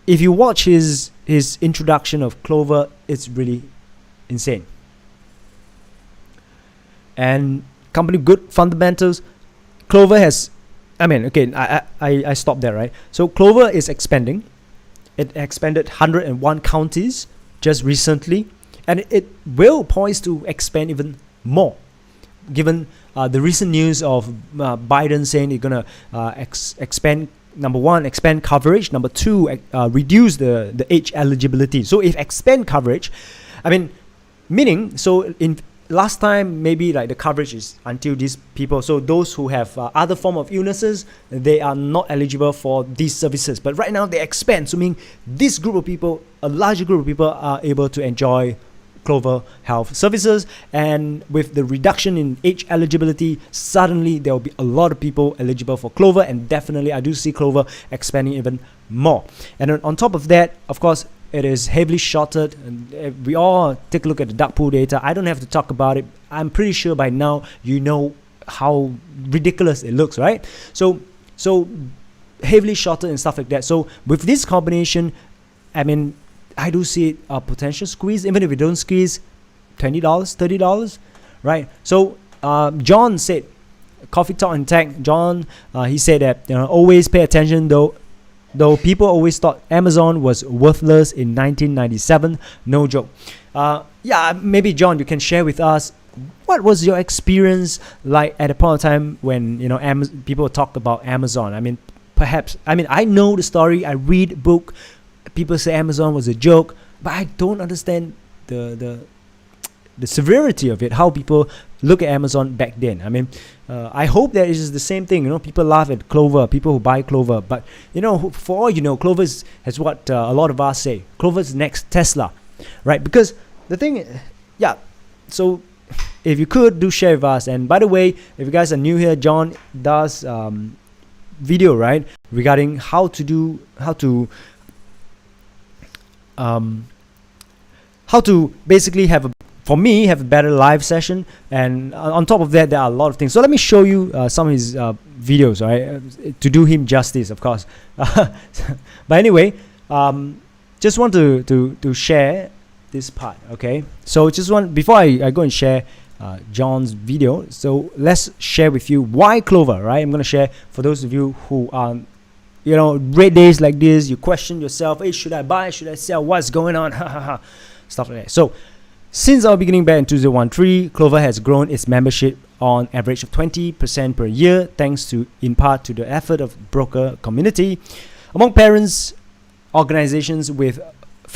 if you watch his introduction of Clover, it's really insane. And company good fundamentals. Clover has, I mean, okay, I stopped there, right? So Clover is expanding. It expanded 101 counties just recently, and it will poised to expand even more, given the recent news of Biden saying they're gonna expand. Number one, expand coverage. Number two, reduce the age eligibility. So if expand coverage, I mean, meaning, so in last time, maybe like the coverage is until these people, so those who have other form of illnesses, they are not eligible for these services. But right now they expand, so meaning this group of people, a larger group of people, are able to enjoy Clover Health services. And with the reduction in age eligibility, suddenly there will be a lot of people eligible for Clover, and definitely I do see Clover expanding even more. And then on top of that, of course, it is heavily shorted, and we all take a look at the dark pool data. I don't have to talk about it. I'm pretty sure by now you know how ridiculous it looks, right? So heavily shorted and stuff like that. So with this combination, I mean, I do see a potential squeeze, even if we don't squeeze $20, $30, right? So John said, Coffee Talk and Tech, John, he said that, you know, always pay attention though people always thought Amazon was worthless in 1997. No joke. Yeah, maybe John, you can share with us what was your experience like at a point of time when, you know, people talk about Amazon. I mean, perhaps, I mean, I know the story. I read book. People say Amazon was a joke, but I don't understand the severity of it, how people look at Amazon back then. I mean, I hope that it is the same thing. You know, people laugh at Clover, people who buy Clover, but you know, for all you know, Clover has what a lot of us say. Clover's next Tesla, right? Because the thing, yeah. So if you could do share with us. And by the way, if you guys are new here, John does video, right, regarding how to basically have a better live session. And on top of that, there are a lot of things. So let me show you some of his videos, right, to do him justice, of course. But anyway, just want to share this part, okay? So before I go and share John's video, so let's share with you why Clover, right? I'm going to share for those of you who are, you know, red days like this, you question yourself, hey, should I buy, should I sell, what's going on, stuff like that. So since our beginning back in 2013, Clover has grown its membership on average of 20% per year, thanks to, in part, to the effort of broker community. Among parents, organizations with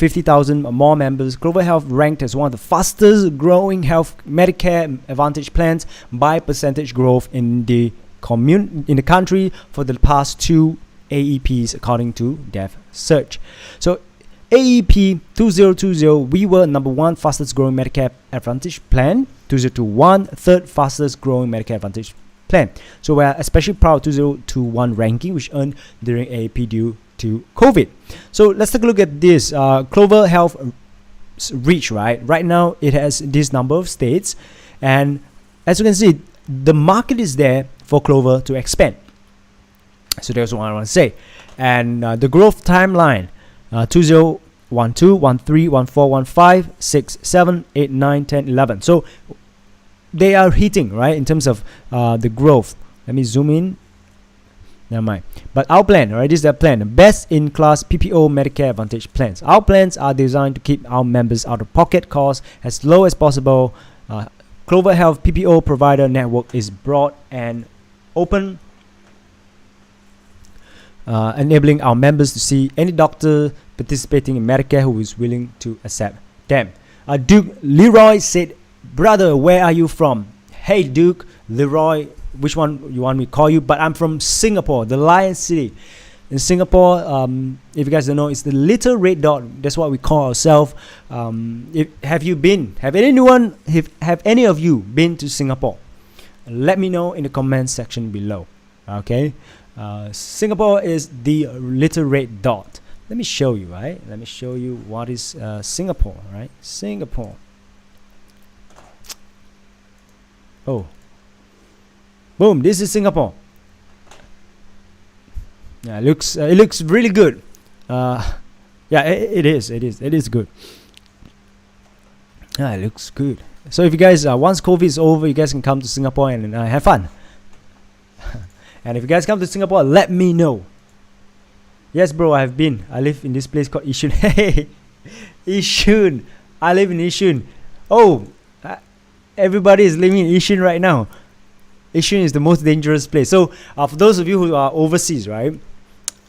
50,000 more members. Clover Health ranked as one of the fastest growing health Medicare Advantage plans by percentage growth in the country for the past 2 AEPs, according to Dev Search. So AEP 2020, we were number 1 fastest growing Medicare Advantage plan. 2021, third fastest growing Medicare Advantage plan. So we're especially proud of 2021 ranking, which earned during AEP due to COVID. So let's take a look at this Clover Health reach. Right now it has this number of states, and as you can see, the market is there for Clover to expand. So that's what I want to say. And the growth timeline, 2012, 13, 14, 15, 6, 7, 8, 9, 10, 11. So they are hitting, right, in terms of the growth. Let me zoom in. Never mind. But our plan, right, this is the plan. Best in class PPO Medicare Advantage plans. Our plans are designed to keep our members out of pocket costs as low as possible. Clover Health PPO provider network is broad and open, enabling our members to see any doctor participating in Medicare who is willing to accept them. Duke Leroy said, "Brother, where are you from?" Hey Duke, Leroy, which one you want me to call you? But I'm from Singapore, the Lion City. In Singapore, if you guys don't know, it's the little red dot. That's what we call ourselves. Have any of you been to Singapore? Let me know in the comment section below. Okay, Singapore is the little red dot. Let me show you, right? Let me show you what is Singapore, right? Singapore. Oh, boom! This is Singapore. Yeah, it looks really good. Yeah, it is good. Yeah, it looks good. So if you guys once COVID is over, you guys can come to Singapore and have fun. And if you guys come to Singapore, let me know. Yes, bro, I have been. I live in this place called Yishun. Hey, Yishun. I live in Yishun. Oh, everybody is living in Yishun right now. Yishun is the most dangerous place. So for those of you who are overseas, right?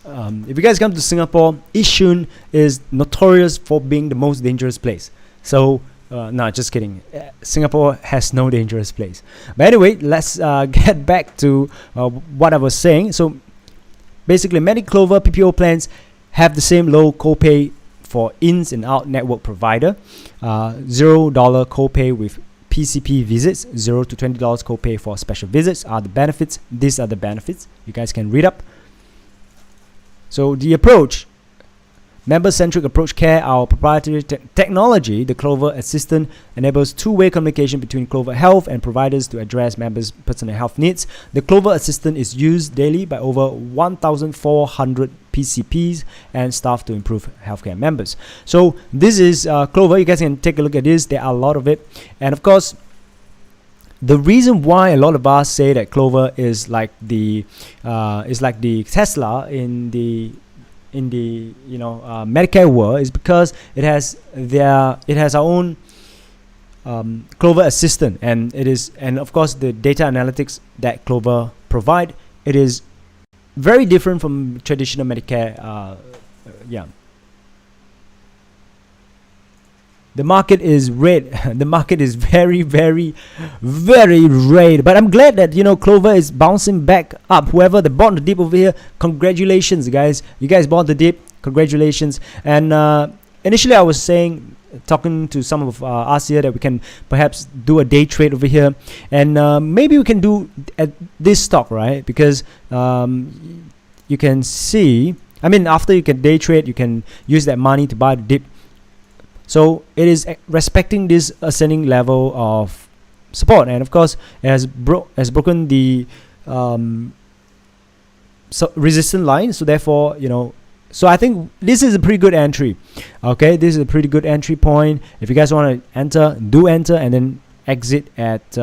If you guys come to Singapore, Yishun is notorious for being the most dangerous place. So, no, just kidding. Singapore has no dangerous place. But anyway, let's get back to what I was saying. So, basically, Clover PPO plans have the same low copay for ins and out network provider. $0 copay with PCP visits, $0 to $20 copay for special visits are the benefits. These are the benefits. You guys can read up. So the approach, member-centric approach care, our proprietary technology, the Clover Assistant, enables two-way communication between Clover Health and providers to address members' personal health needs. The Clover Assistant is used daily by over 1,400 PCPs and staff to improve healthcare members. So this is Clover. You guys can take a look at this. There are a lot of it. And of course, the reason why a lot of us say that Clover is like the Tesla in the Medicare world is because it has our own Clover Assistant, and of course the data analytics that Clover provide. It is very different from traditional Medicare. The market is red. The market is very, very, very red. But I'm glad that Clover is bouncing back up. Whoever that bought the dip over here, congratulations, guys. You guys bought the dip. Congratulations. And initially, I was talking to some of us here that we can perhaps do a day trade over here, and maybe we can do at this stock, right? Because you can see. I mean, after you can day trade, you can use that money to buy the dip. So it is respecting this ascending level of support, and of course it has broken the resistance line. So therefore, so I think this is a pretty good entry. Okay, this is a pretty good entry point. If you guys want to enter, do enter, and then exit at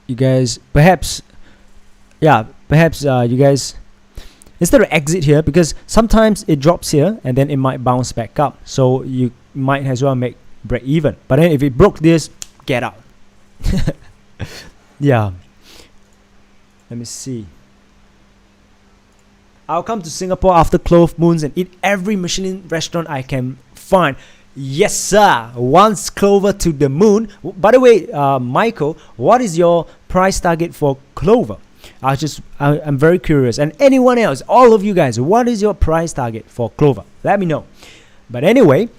you guys perhaps you guys. Instead of exit here, because sometimes it drops here and then it might bounce back up. So you might as well make break even. But then if it broke this, get out. Yeah. Let me see. I'll come to Singapore after Clove Moons and eat every Michelin restaurant I can find. Yes, sir. Once Clover to the moon. By the way, Michael, what is your price target for Clover? I'm very curious. And anyone else, all of you guys, what is your price target for Clover? Let me know. But anyway,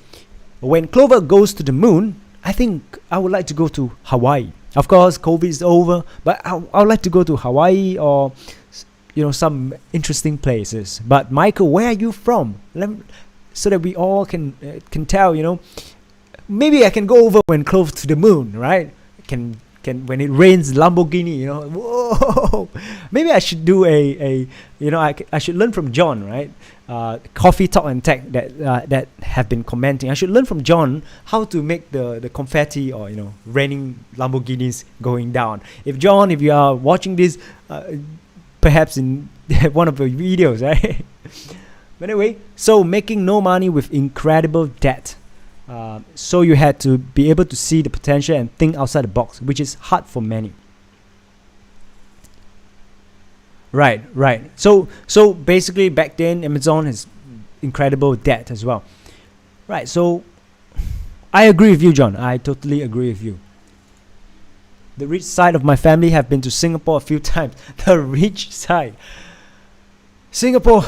when Clover goes to the moon, I think I would like to go to Hawaii. Of course, COVID is over, but I would like to go to Hawaii or some interesting places. But Michael, where are you from? So that we all can tell. Maybe I can go over when close to the moon, right? Can when it rains Lamborghini, whoa. Maybe I should do I should learn from John, right? Coffee Talk and Tech that have been commenting. I should learn from John how to make the confetti or raining Lamborghinis going down. If you are watching this, perhaps in one of the videos, right? But anyway, so making no money with incredible debt. So you had to be able to see the potential and think outside the box, which is hard for many. Right. So basically back then Amazon has incredible debt as well. Right, so I agree with you, John. I totally agree with you. The rich side of my family have been to Singapore a few times. The rich side. Singapore,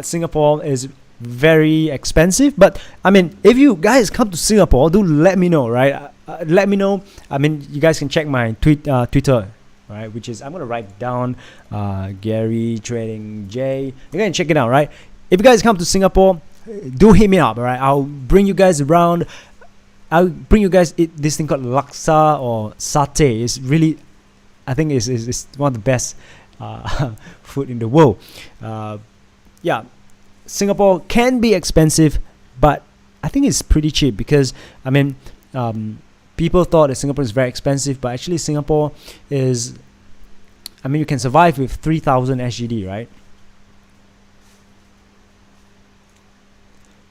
Singapore is very expensive, but if you guys come to Singapore, do let me know, right? Let me know. You guys can check my Twitter, right, which is, I'm gonna write down Gary Trading J. You can check it out, right? If you guys come to Singapore, do hit me up, all right? I'll bring you guys around. I'll bring you guys eat this thing called laksa or satay. It's really, I think it's one of the best food in the world. Singapore can be expensive, but I think it's pretty cheap because people thought that Singapore is very expensive, but actually Singapore is, you can survive with 3,000 SGD, right?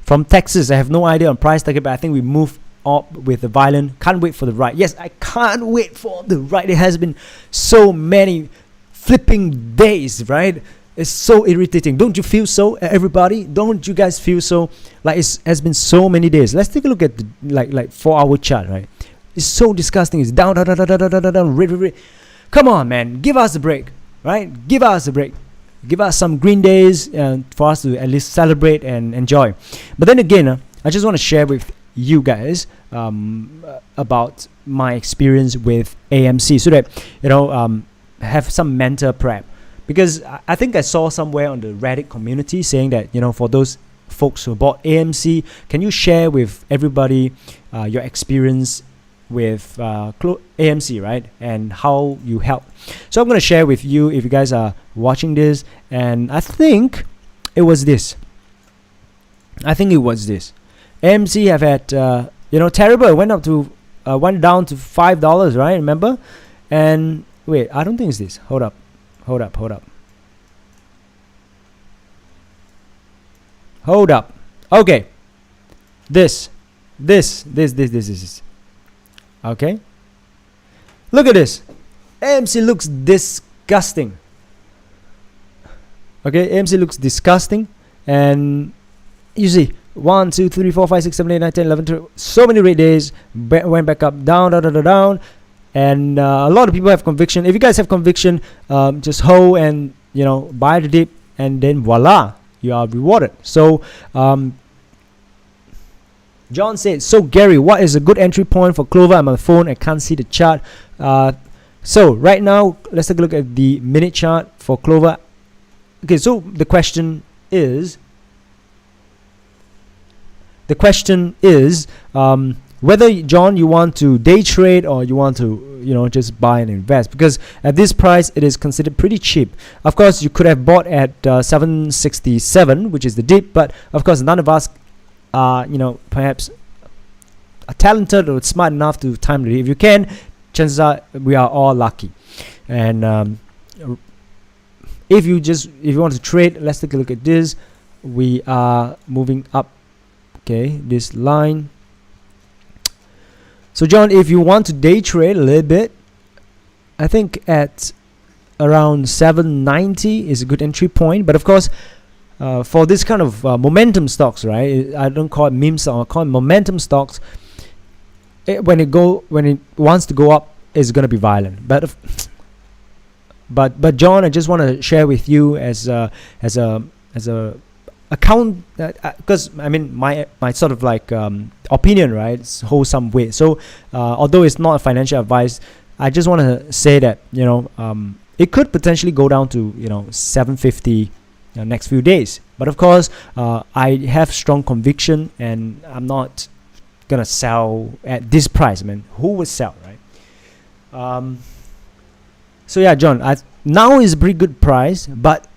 From Texas, I have no idea on price target, but I think we move up with the violin. Can't wait for the ride. Yes, I can't wait for the ride. It has been so many flipping days, right? It's so irritating. Don't you feel so, everybody? Don't you guys feel so? Like it has been so many days. Let's take a look at the like 4-hour chart, right? It's so disgusting. It's down. Come on, man. Give us a break, right? Give us a break. Give us some green days for us to at least celebrate and enjoy. But then again, I just want to share with you guys about my experience with AMC, so that have some mental prep. Because I think I saw somewhere on the Reddit community saying that, for those folks who bought AMC, can you share with everybody your experience with AMC, right? And how you help. So I'm going to share with you if you guys are watching this. And I think it was this. AMC have had, terrible. It went down to $5, right? Remember? And wait, I don't think it's this. Hold up. Okay. This. Okay. Look at this. AMC looks disgusting. Okay, AMC looks disgusting. And you see, 1, 2, 3, 4, 5, 6, 7, 8, 9, 10, 11, 12. So many red days. Went back up, down. And a lot of people have conviction. If you guys have conviction, just hold and buy the dip, and then voila, you are rewarded. So John said, so Gary, what is a good entry point for Clover? I'm on the phone, I can't see the chart. So right now, let's take a look at the minute chart for Clover. Okay, so the question is whether, John, you want to day trade or you want to, just buy and invest. Because at this price, it is considered pretty cheap. Of course, you could have bought at 767, which is the dip. But of course, none of us are, perhaps are talented or smart enough to time the dip. If you can, chances are we are all lucky. And if you want to trade, let's take a look at this. We are moving up. Okay, this line. So John, if you want to day trade a little bit, I think at around 790 is a good entry point. But of course, for this kind of momentum stocks, right? I don't call it meme stocks, I call it momentum stocks. When it wants to go up, it's gonna be violent. But John, I just want to share with you as a account, because I mean my sort of like opinion, right, holds some weight. So although it's not financial advice, I just want to say that, you know, it could potentially go down to, you know, 750 next few days. But of course, I have strong conviction, and I'm not gonna sell at this price. I mean, who would sell, right? So yeah, John, now is a pretty good price, but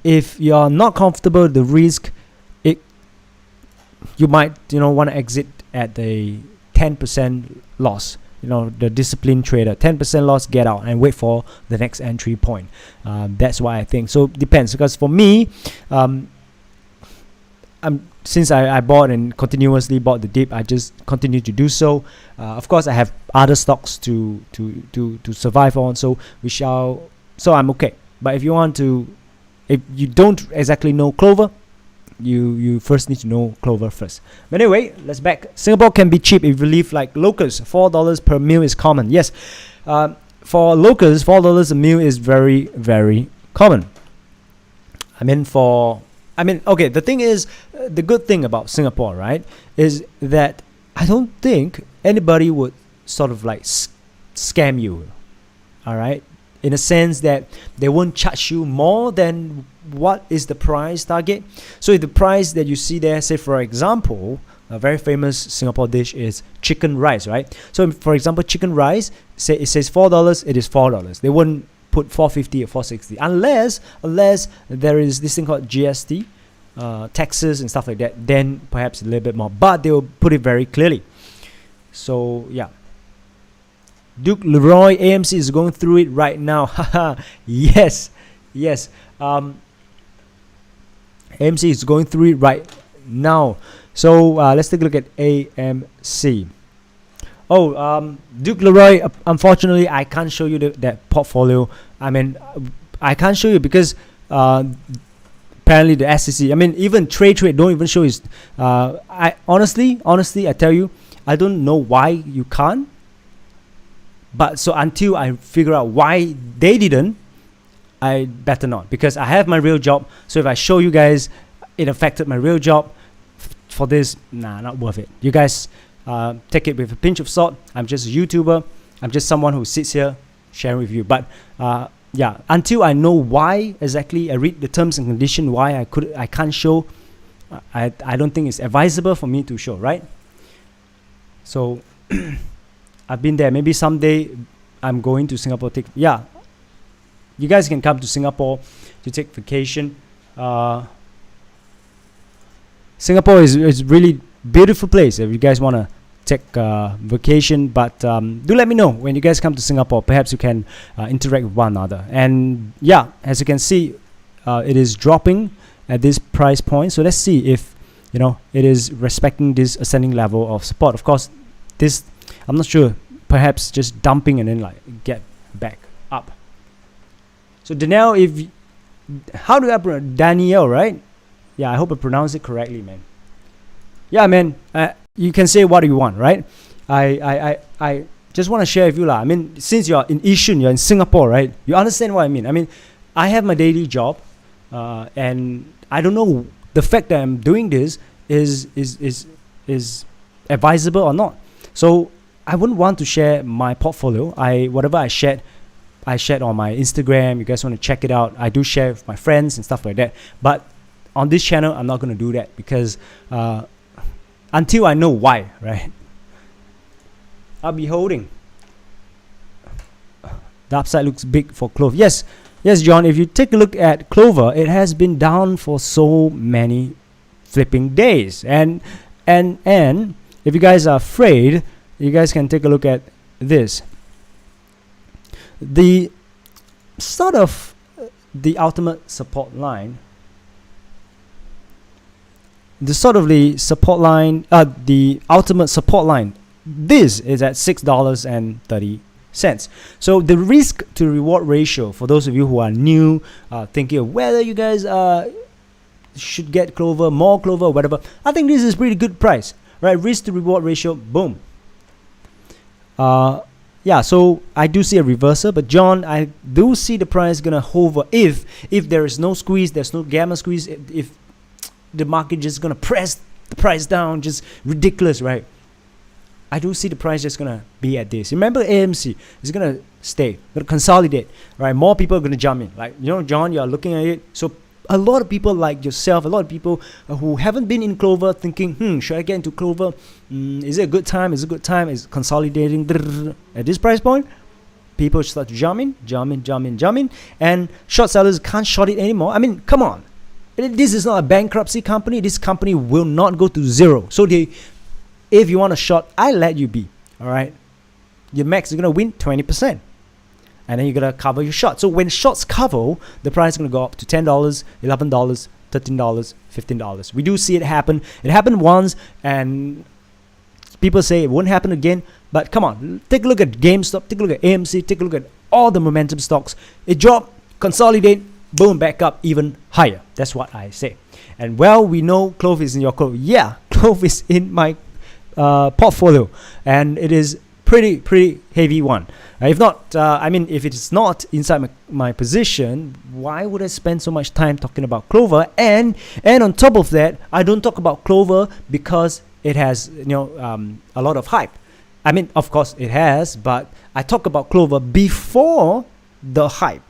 if you're not comfortable with the risk, you might, you know, want to exit at a 10% loss. You know, the disciplined trader, 10% loss, get out and wait for the next entry point. That's why I think. So depends, because for me, since I bought and continuously bought the dip, I just continue to do so. Of course, I have other stocks to survive on, so I'm okay. But if you don't exactly know Clover, you first need to know Clover first. But anyway, let's back. Singapore can be cheap if you live like locals. $4 per meal is common. Yes, for locals, $4 a meal is very, very common. Okay, the thing is, the good thing about Singapore, right, is that I don't think anybody would sort of like scam you, all right, in a sense that they won't charge you more than what is the price target. So if the price that you see there, say for example, a very famous Singapore dish is chicken rice, right? So for example, chicken rice, say it says $4, it is $4. They wouldn't put 450 or 460 unless there is this thing called GST, taxes and stuff like that. Then perhaps a little bit more, but they will put it very clearly. So yeah, Duke Leroy, AMC is going through it right now. Haha, yes. AMC is going through it right now. So let's take a look at AMC. Duke Leroy, unfortunately I can't show you that portfolio. I mean, I can't show you because apparently the SEC, I mean, even trade don't even show his. I honestly I tell you, I don't know why you can't. But so until I figure out why they didn't, I better not, because I have my real job. So if I show you guys it affected my real job, for this, not worth it. You guys take it with a pinch of salt. I'm just a YouTuber. I'm just someone who sits here sharing with you. But yeah, until I know why exactly, I read the terms and conditions why I can't show. I don't think it's advisable for me to show, right? So I've been there. Maybe someday I'm going to Singapore. You guys can come to Singapore to take vacation. Singapore is really beautiful place if you guys want to take vacation. But do let me know when you guys come to Singapore. Perhaps you can interact with one another. And yeah, as you can see, it is dropping at this price point. So let's see if it is respecting this ascending level of support. Of course, this I'm not sure. Perhaps just dumping and then like get back up. So Danielle, how do I pronounce Danielle, right? Yeah, I hope I pronounce it correctly, man. Yeah, man. You can say what you want, right? I just want to share with you, I mean, since you're in Yishun, you're in Singapore, right? You understand what I mean? I mean, I have my daily job, and I don't know the fact that I'm doing this is advisable or not. So I wouldn't want to share my portfolio. Whatever I shared on my Instagram. You guys want to check it out? I do share with my friends and stuff like that. But on this channel, I'm not going to do that because until I know why, right? I'll be holding. The upside looks big for Clove. Yes, John. If you take a look at Clover, it has been down for so many flipping days. And if you guys are afraid, you guys can take a look at this. The sort of the ultimate support line. The ultimate support line. This is at $6.30. cents. So the risk to reward ratio, for those of you who are new, thinking of whether you guys should get Clover, more Clover, whatever, I think this is pretty good price, right? Risk to reward ratio, boom. Yeah, so I do see a reversal, but John, I do see the price gonna hover if there is no squeeze, there's no gamma squeeze, if the market just gonna press the price down, just ridiculous, right? I do see the price just gonna be at this. Remember, AMC is gonna stay, gonna consolidate, right? More people are gonna jump in, like, you know, John, you are looking at it. So a lot of people like yourself, a lot of people who haven't been in Clover, thinking, should I get into Clover? Is it a good time? Is it a good time? Is consolidating at this price point? People start to jump in, and short sellers can't short it anymore. I mean, come on. This is not a bankruptcy company. This company will not go to zero. So if you want to short, I let you be. All right, your max is gonna win 20%, and then you're gonna cover your short. So when shorts cover, the price is gonna go up to $10, $11, $13, $15. We do see it happen. It happened once, and people say it won't happen again. But come on, take a look at GameStop, take a look at AMC, take a look at all the momentum stocks. It dropped, consolidate, boom, back up even higher. That's what I say. And well, we know Clove is in your Clove. Yeah, Clove is in my portfolio, and it is pretty heavy one. If not, I mean, if it's not inside my position, why would I spend so much time talking about Clover? And on top of that, I don't talk about Clover because it has, you know, a lot of hype. I mean, of course it has, but I talk about Clover before the hype,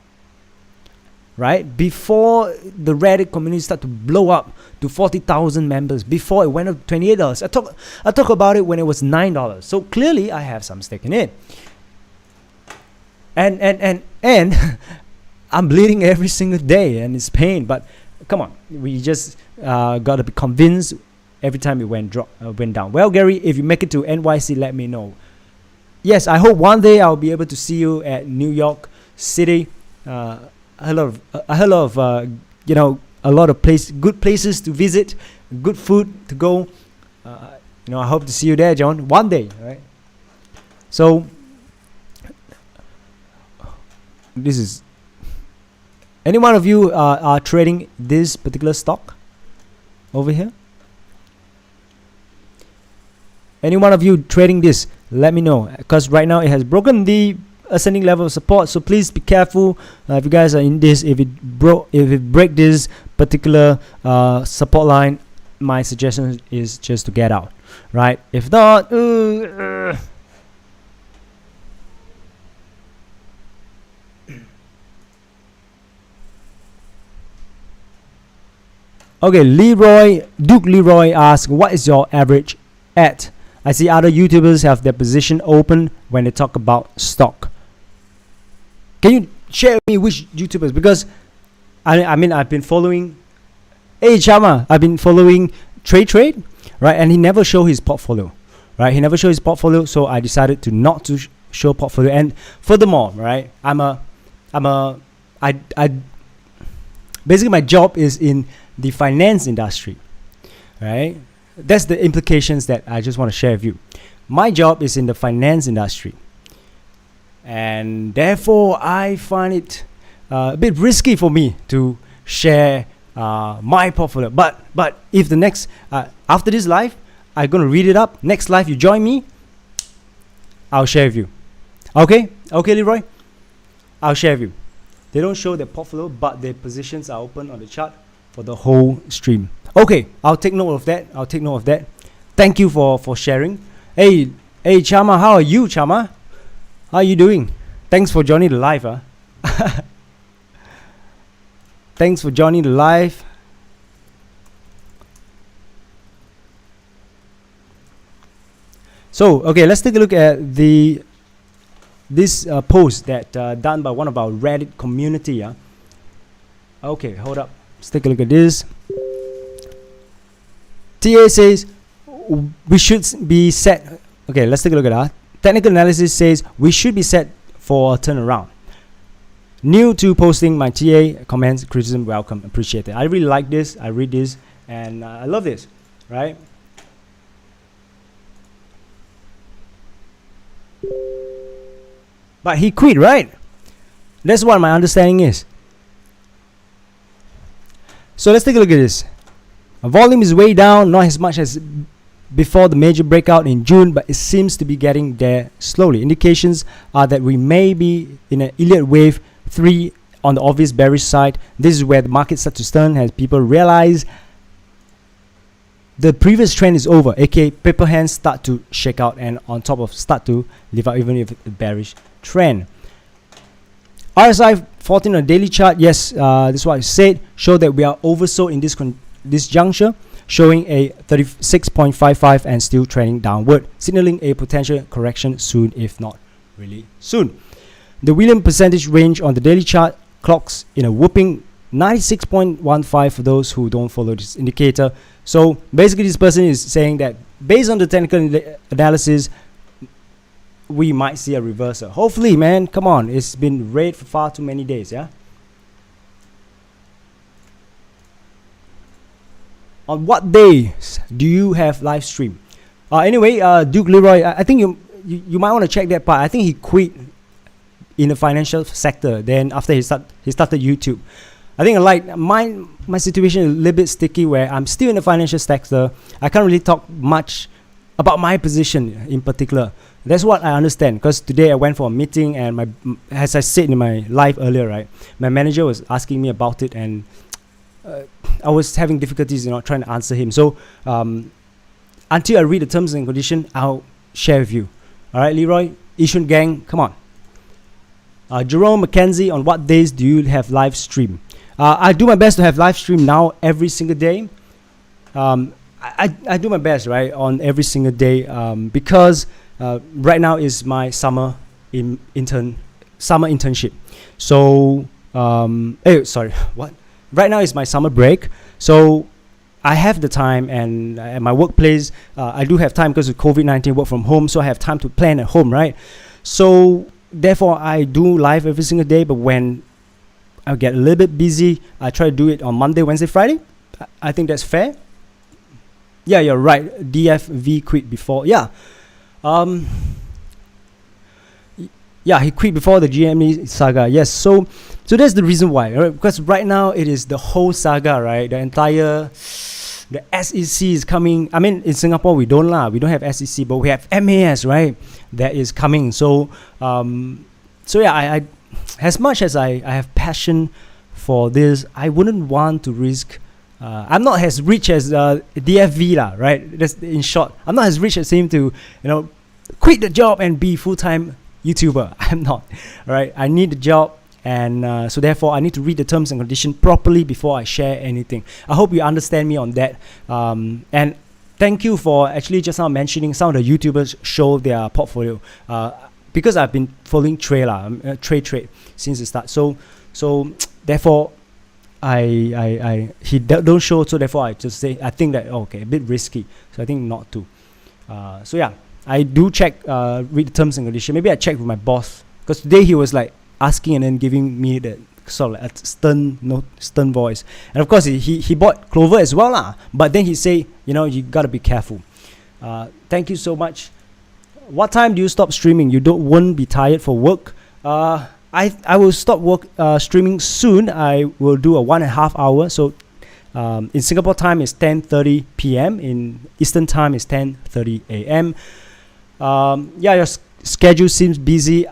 right? Before the Reddit community started to blow up to 40,000 members, before it went up to $28. I talk about it when it was $9. So clearly I have some stake in it. And I'm bleeding every single day, and it's pain. But come on, we just gotta be convinced every time it went down. Well, Gary, if you make it to NYC, let me know. Yes, I hope one day I'll be able to see you at New York City. A lot of you know, a lot of good places to visit, good food to go. You know, I hope to see you there, John, one day. All right. So this is, any one of you are trading this particular stock over here? Any one of you trading this? Let me know, because right now it has broken the ascending level of support. So please be careful if you guys are in this. If it break this particular support line, my suggestion is just to get out, right? If not, okay. Duke Leroy asks, what is your average at? I see other YouTubers have their position open when they talk about stock. Can you share with me which YouTubers? Because I mean, I've been following Chama. I've been following Trade, right? And he never show his portfolio, right? He never show his portfolio, so I decided to not to show portfolio. And furthermore, right, I basically my job is in the finance industry, right? That's the implications that I just want to share with you. My job is in the finance industry, and therefore I find it a bit risky for me to share my portfolio. But if the next after this live, I'm gonna read it up. Next live, you join me, I'll share with you. Okay, Leroy, I'll share with you. They don't show their portfolio, but their positions are open on the chart for the whole stream. Okay, I'll take note of that. Thank you for sharing. Hey, Chama, how are you, Chama? How are you doing? Thanks for joining the live. Thanks for joining the live. So, okay, let's take a look at this post that done by one of our Reddit community. Okay, hold up. Let's take a look at this. TA says we should be set. Okay, let's take a look at that. Technical analysis says we should be set for a turnaround. New to posting, my TA comments, criticism, welcome, appreciate it. I really like this. I read this, and I love this, right? But he quit, right? That's what my understanding is. So let's take a look at this. Volume is way down, not as much as before the major breakout in June, but it seems to be getting there slowly. Indications are that we may be in an Elliott wave 3 on the obvious bearish side. This is where the market starts to turn as people realize the previous trend is over, aka paper hands start to shake out and on top of start to live out even if a bearish trend. RSI 14 on the daily chart, yes, this is what I said, show that we are oversold in this juncture, showing a 36.55 and still trending downward, signaling a potential correction soon, if not really soon. The Williams percentage range on the daily chart clocks in a whooping 96.15 for those who don't follow this indicator. So basically this person is saying that based on the technical analysis, we might see a reversal. Hopefully, man, come on, it's been red for far too many days, yeah? On what days do you have live stream? Anyway, Duke Leroy, I think you might want to check that part. I think he quit in the financial sector. Then after he started YouTube. I think like my situation is a little bit sticky where I'm still in the financial sector. I can't really talk much about my position in particular. That's what I understand, because today I went for a meeting and as I said in my live earlier, right, my manager was asking me about it and I was having difficulties, trying to answer him. So until I read the terms and conditions, I'll share with you. All right, Leroy, Ishun gang, come on. Jerome McKenzie, on what days do you have live stream? I do my best to have live stream now every single day. I do my best, right, on every single day because right now is my summer internship. So right now is my summer break, so I have the time, and at my workplace I do have time because of COVID-19, work from home, so I have time to plan at home, right? So therefore I do live every single day, but when I get a little bit busy, I try to do it on Monday, Wednesday, Friday. I think that's fair. Yeah, you're right. DFV quit before. Yeah. Yeah, he quit before the GME saga. Yes, so that's the reason why, right? Because right now it is the whole saga, right? The SEC is coming. I mean, in Singapore we don't have SEC, but we have MAS, right? That is coming. So yeah, I as much as I have passion for this, I wouldn't want to risk. I'm not as rich as DFV lah, right? That's in short. I'm not as rich as him to, quit the job and be full-time YouTuber. I'm not. All right. I need the job, and so therefore I need to read the terms and conditions properly before I share anything. I hope you understand me on that. And thank you for actually just now mentioning some of the YouTubers show their portfolio. Because I've been following Trey trade since the start. So therefore he don't show, so therefore I just say I think that okay, a bit risky, so I think not to. So yeah, I do check read the terms and conditions. Maybe I check with my boss, because today he was like asking and then giving me that sort of like a stern voice. And of course he bought Clover as well lah, but then he say, you gotta be careful. Thank you so much. What time do you stop streaming? You won't be tired for work? I will stop streaming soon. I will do a 1.5 hour. So in Singapore time is 10:30 p.m. In Eastern time is 10:30 a.m. Yeah, your schedule seems busy.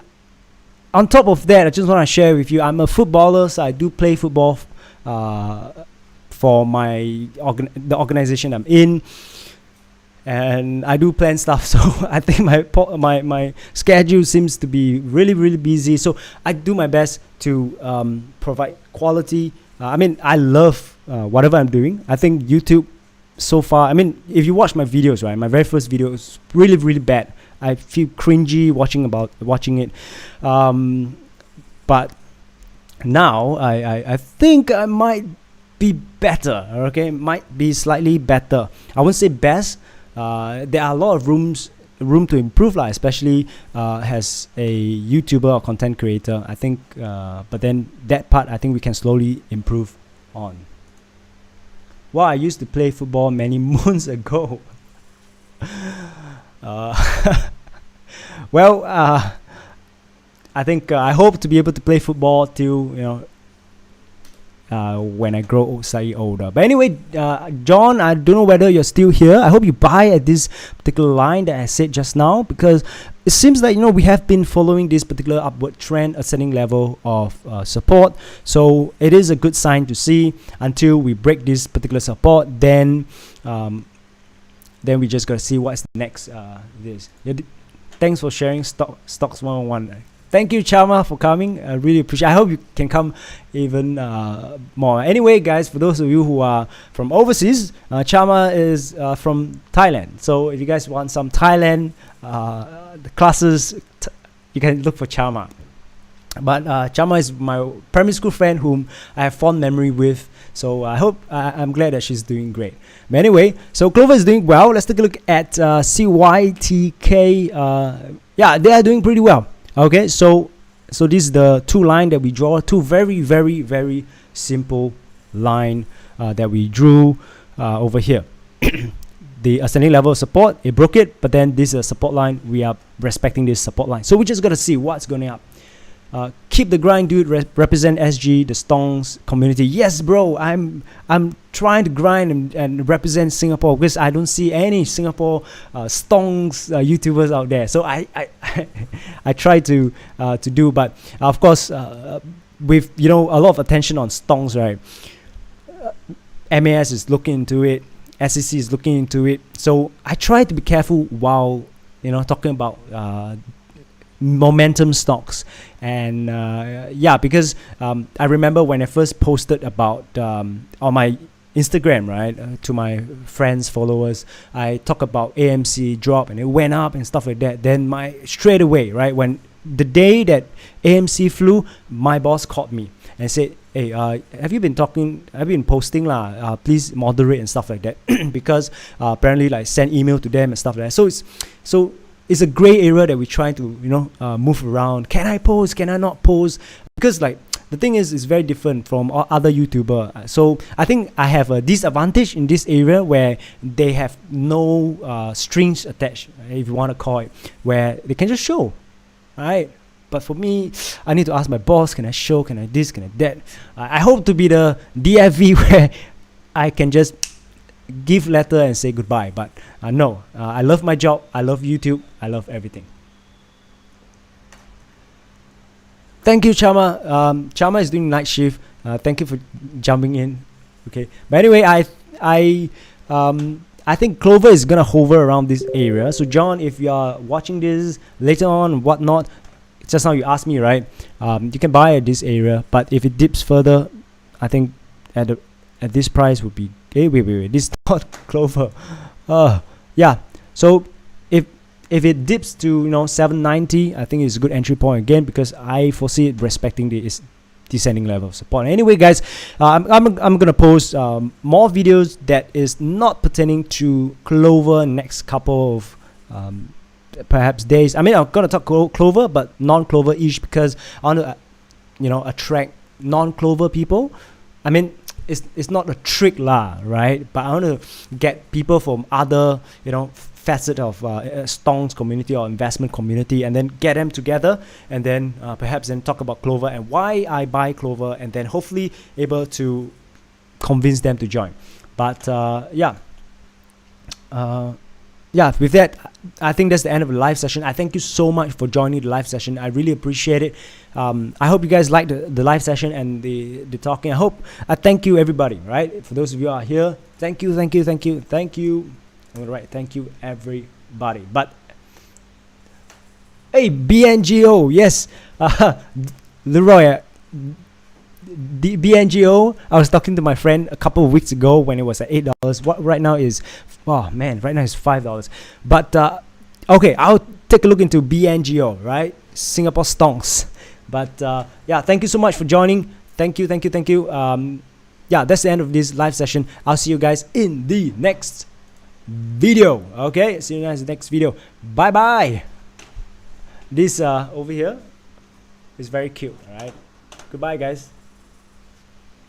On top of that, I just want to share with you, I'm a footballer, so I do play football for the organization I'm in. And I do plan stuff, so I think my schedule seems to be really, really busy. So I do my best to provide quality. I mean, I love whatever I'm doing. I think YouTube so far, I mean, if you watch my videos, right, my very first video is really, really bad. I feel cringy watching it. But now I think I might be better, okay? Might be slightly better. I won't say best. There are a lot of room to improve, especially as a YouTuber or content creator. I think, but then that part I think we can slowly improve on. Well, I used to play football many moons ago. Well, I think I hope to be able to play football till when I grow slightly older. But anyway, John, I don't know whether you're still here. I hope you buy at this particular line that I said just now, because it seems like we have been following this particular upward trend, ascending level of support. So it is a good sign to see. Until we break this particular support, then we just gotta see what's the next. Thanks for sharing stocks 101. Thank you, Chama, for coming. I really appreciate it. I hope you can come even more. Anyway, guys, for those of you who are from overseas, Chama is from Thailand. So if you guys want some Thailand classes, you can look for Chama. But Chama is my primary school friend whom I have fond memory with. So I'm glad that she's doing great. But anyway, so Clover is doing well. Let's take a look at CYTK. Yeah, they are doing pretty well. Okay, so this is the two line that we draw. Two very, very, very simple line that we drew over here. The ascending level of support, it broke it, but then this is a support line. We are respecting this support line. So we just got to see what's going up. Keep the grind, dude. Represent SG, the Stongs community. Yes, bro. I'm trying to grind and represent Singapore, because I don't see any Singapore Stongs YouTubers out there. So I try to do, but of course with a lot of attention on Stongs, right? MAS is looking into it. SEC is looking into it. So I try to be careful while talking about momentum stocks. And because I remember when I first posted about on my Instagram, right, to my friends, followers, I talk about AMC drop and it went up and stuff like that. Then straight away, right, when the day that AMC flew, my boss called me and said, hey, have you been posting please moderate and stuff like that. Because apparently send email to them and stuff like that. So it's a gray area that we're trying to move around. Can I post? Can I not post? Because the thing is, it's very different from other YouTuber. So I think I have a disadvantage in this area where they have no strings attached, if you want to call it, where they can just show, right? But for me, I need to ask my boss, can I show, can I this, can I that? I hope to be the DFV where I can just give letter and say goodbye. But no, I love my job, I love YouTube, I love everything. Thank you, Chama. Chama is doing night shift. Thank you for jumping in. Okay, but anyway, I think Clover is gonna hover around this area. So John, if you are watching this later on, whatnot, just now you asked me, right? You can buy at this area, but if it dips further, I think at this price would be. Hey, wait, this is not Clover. Yeah. So if it dips to 790, I think it's a good entry point again, because I foresee it respecting the descending level of support. Anyway, guys, I'm gonna post more videos that is not pertaining to Clover next couple of perhaps days. I mean, I'm gonna talk Clover, but non-Clover ish, because I want to attract non-Clover people. I mean, it's not a trick lah, right? But I want to get people from other facet of Stongs community or investment community, and then get them together, and then perhaps then talk about Clover and why I buy Clover, and then hopefully able to convince them to join. But with that, I think that's the end of the live session. I thank you so much for joining the live session. I really appreciate it. I hope you guys liked the live session and the talking. I thank you, everybody, right? For those of you who are here, thank you. I'm gonna write thank you, everybody. But hey, BNGO, yes, Leroy. The BNGO, I was talking to my friend a couple of weeks ago when it was at $8. What right now is, right now is $5. But okay, I'll take a look into BNGO, right? Singapore Stonks. But thank you so much for joining. Thank you. That's the end of this live session. I'll see you guys in the next video. Okay, see you guys in the next video. Bye bye. This over here is very cute. All right, goodbye, guys.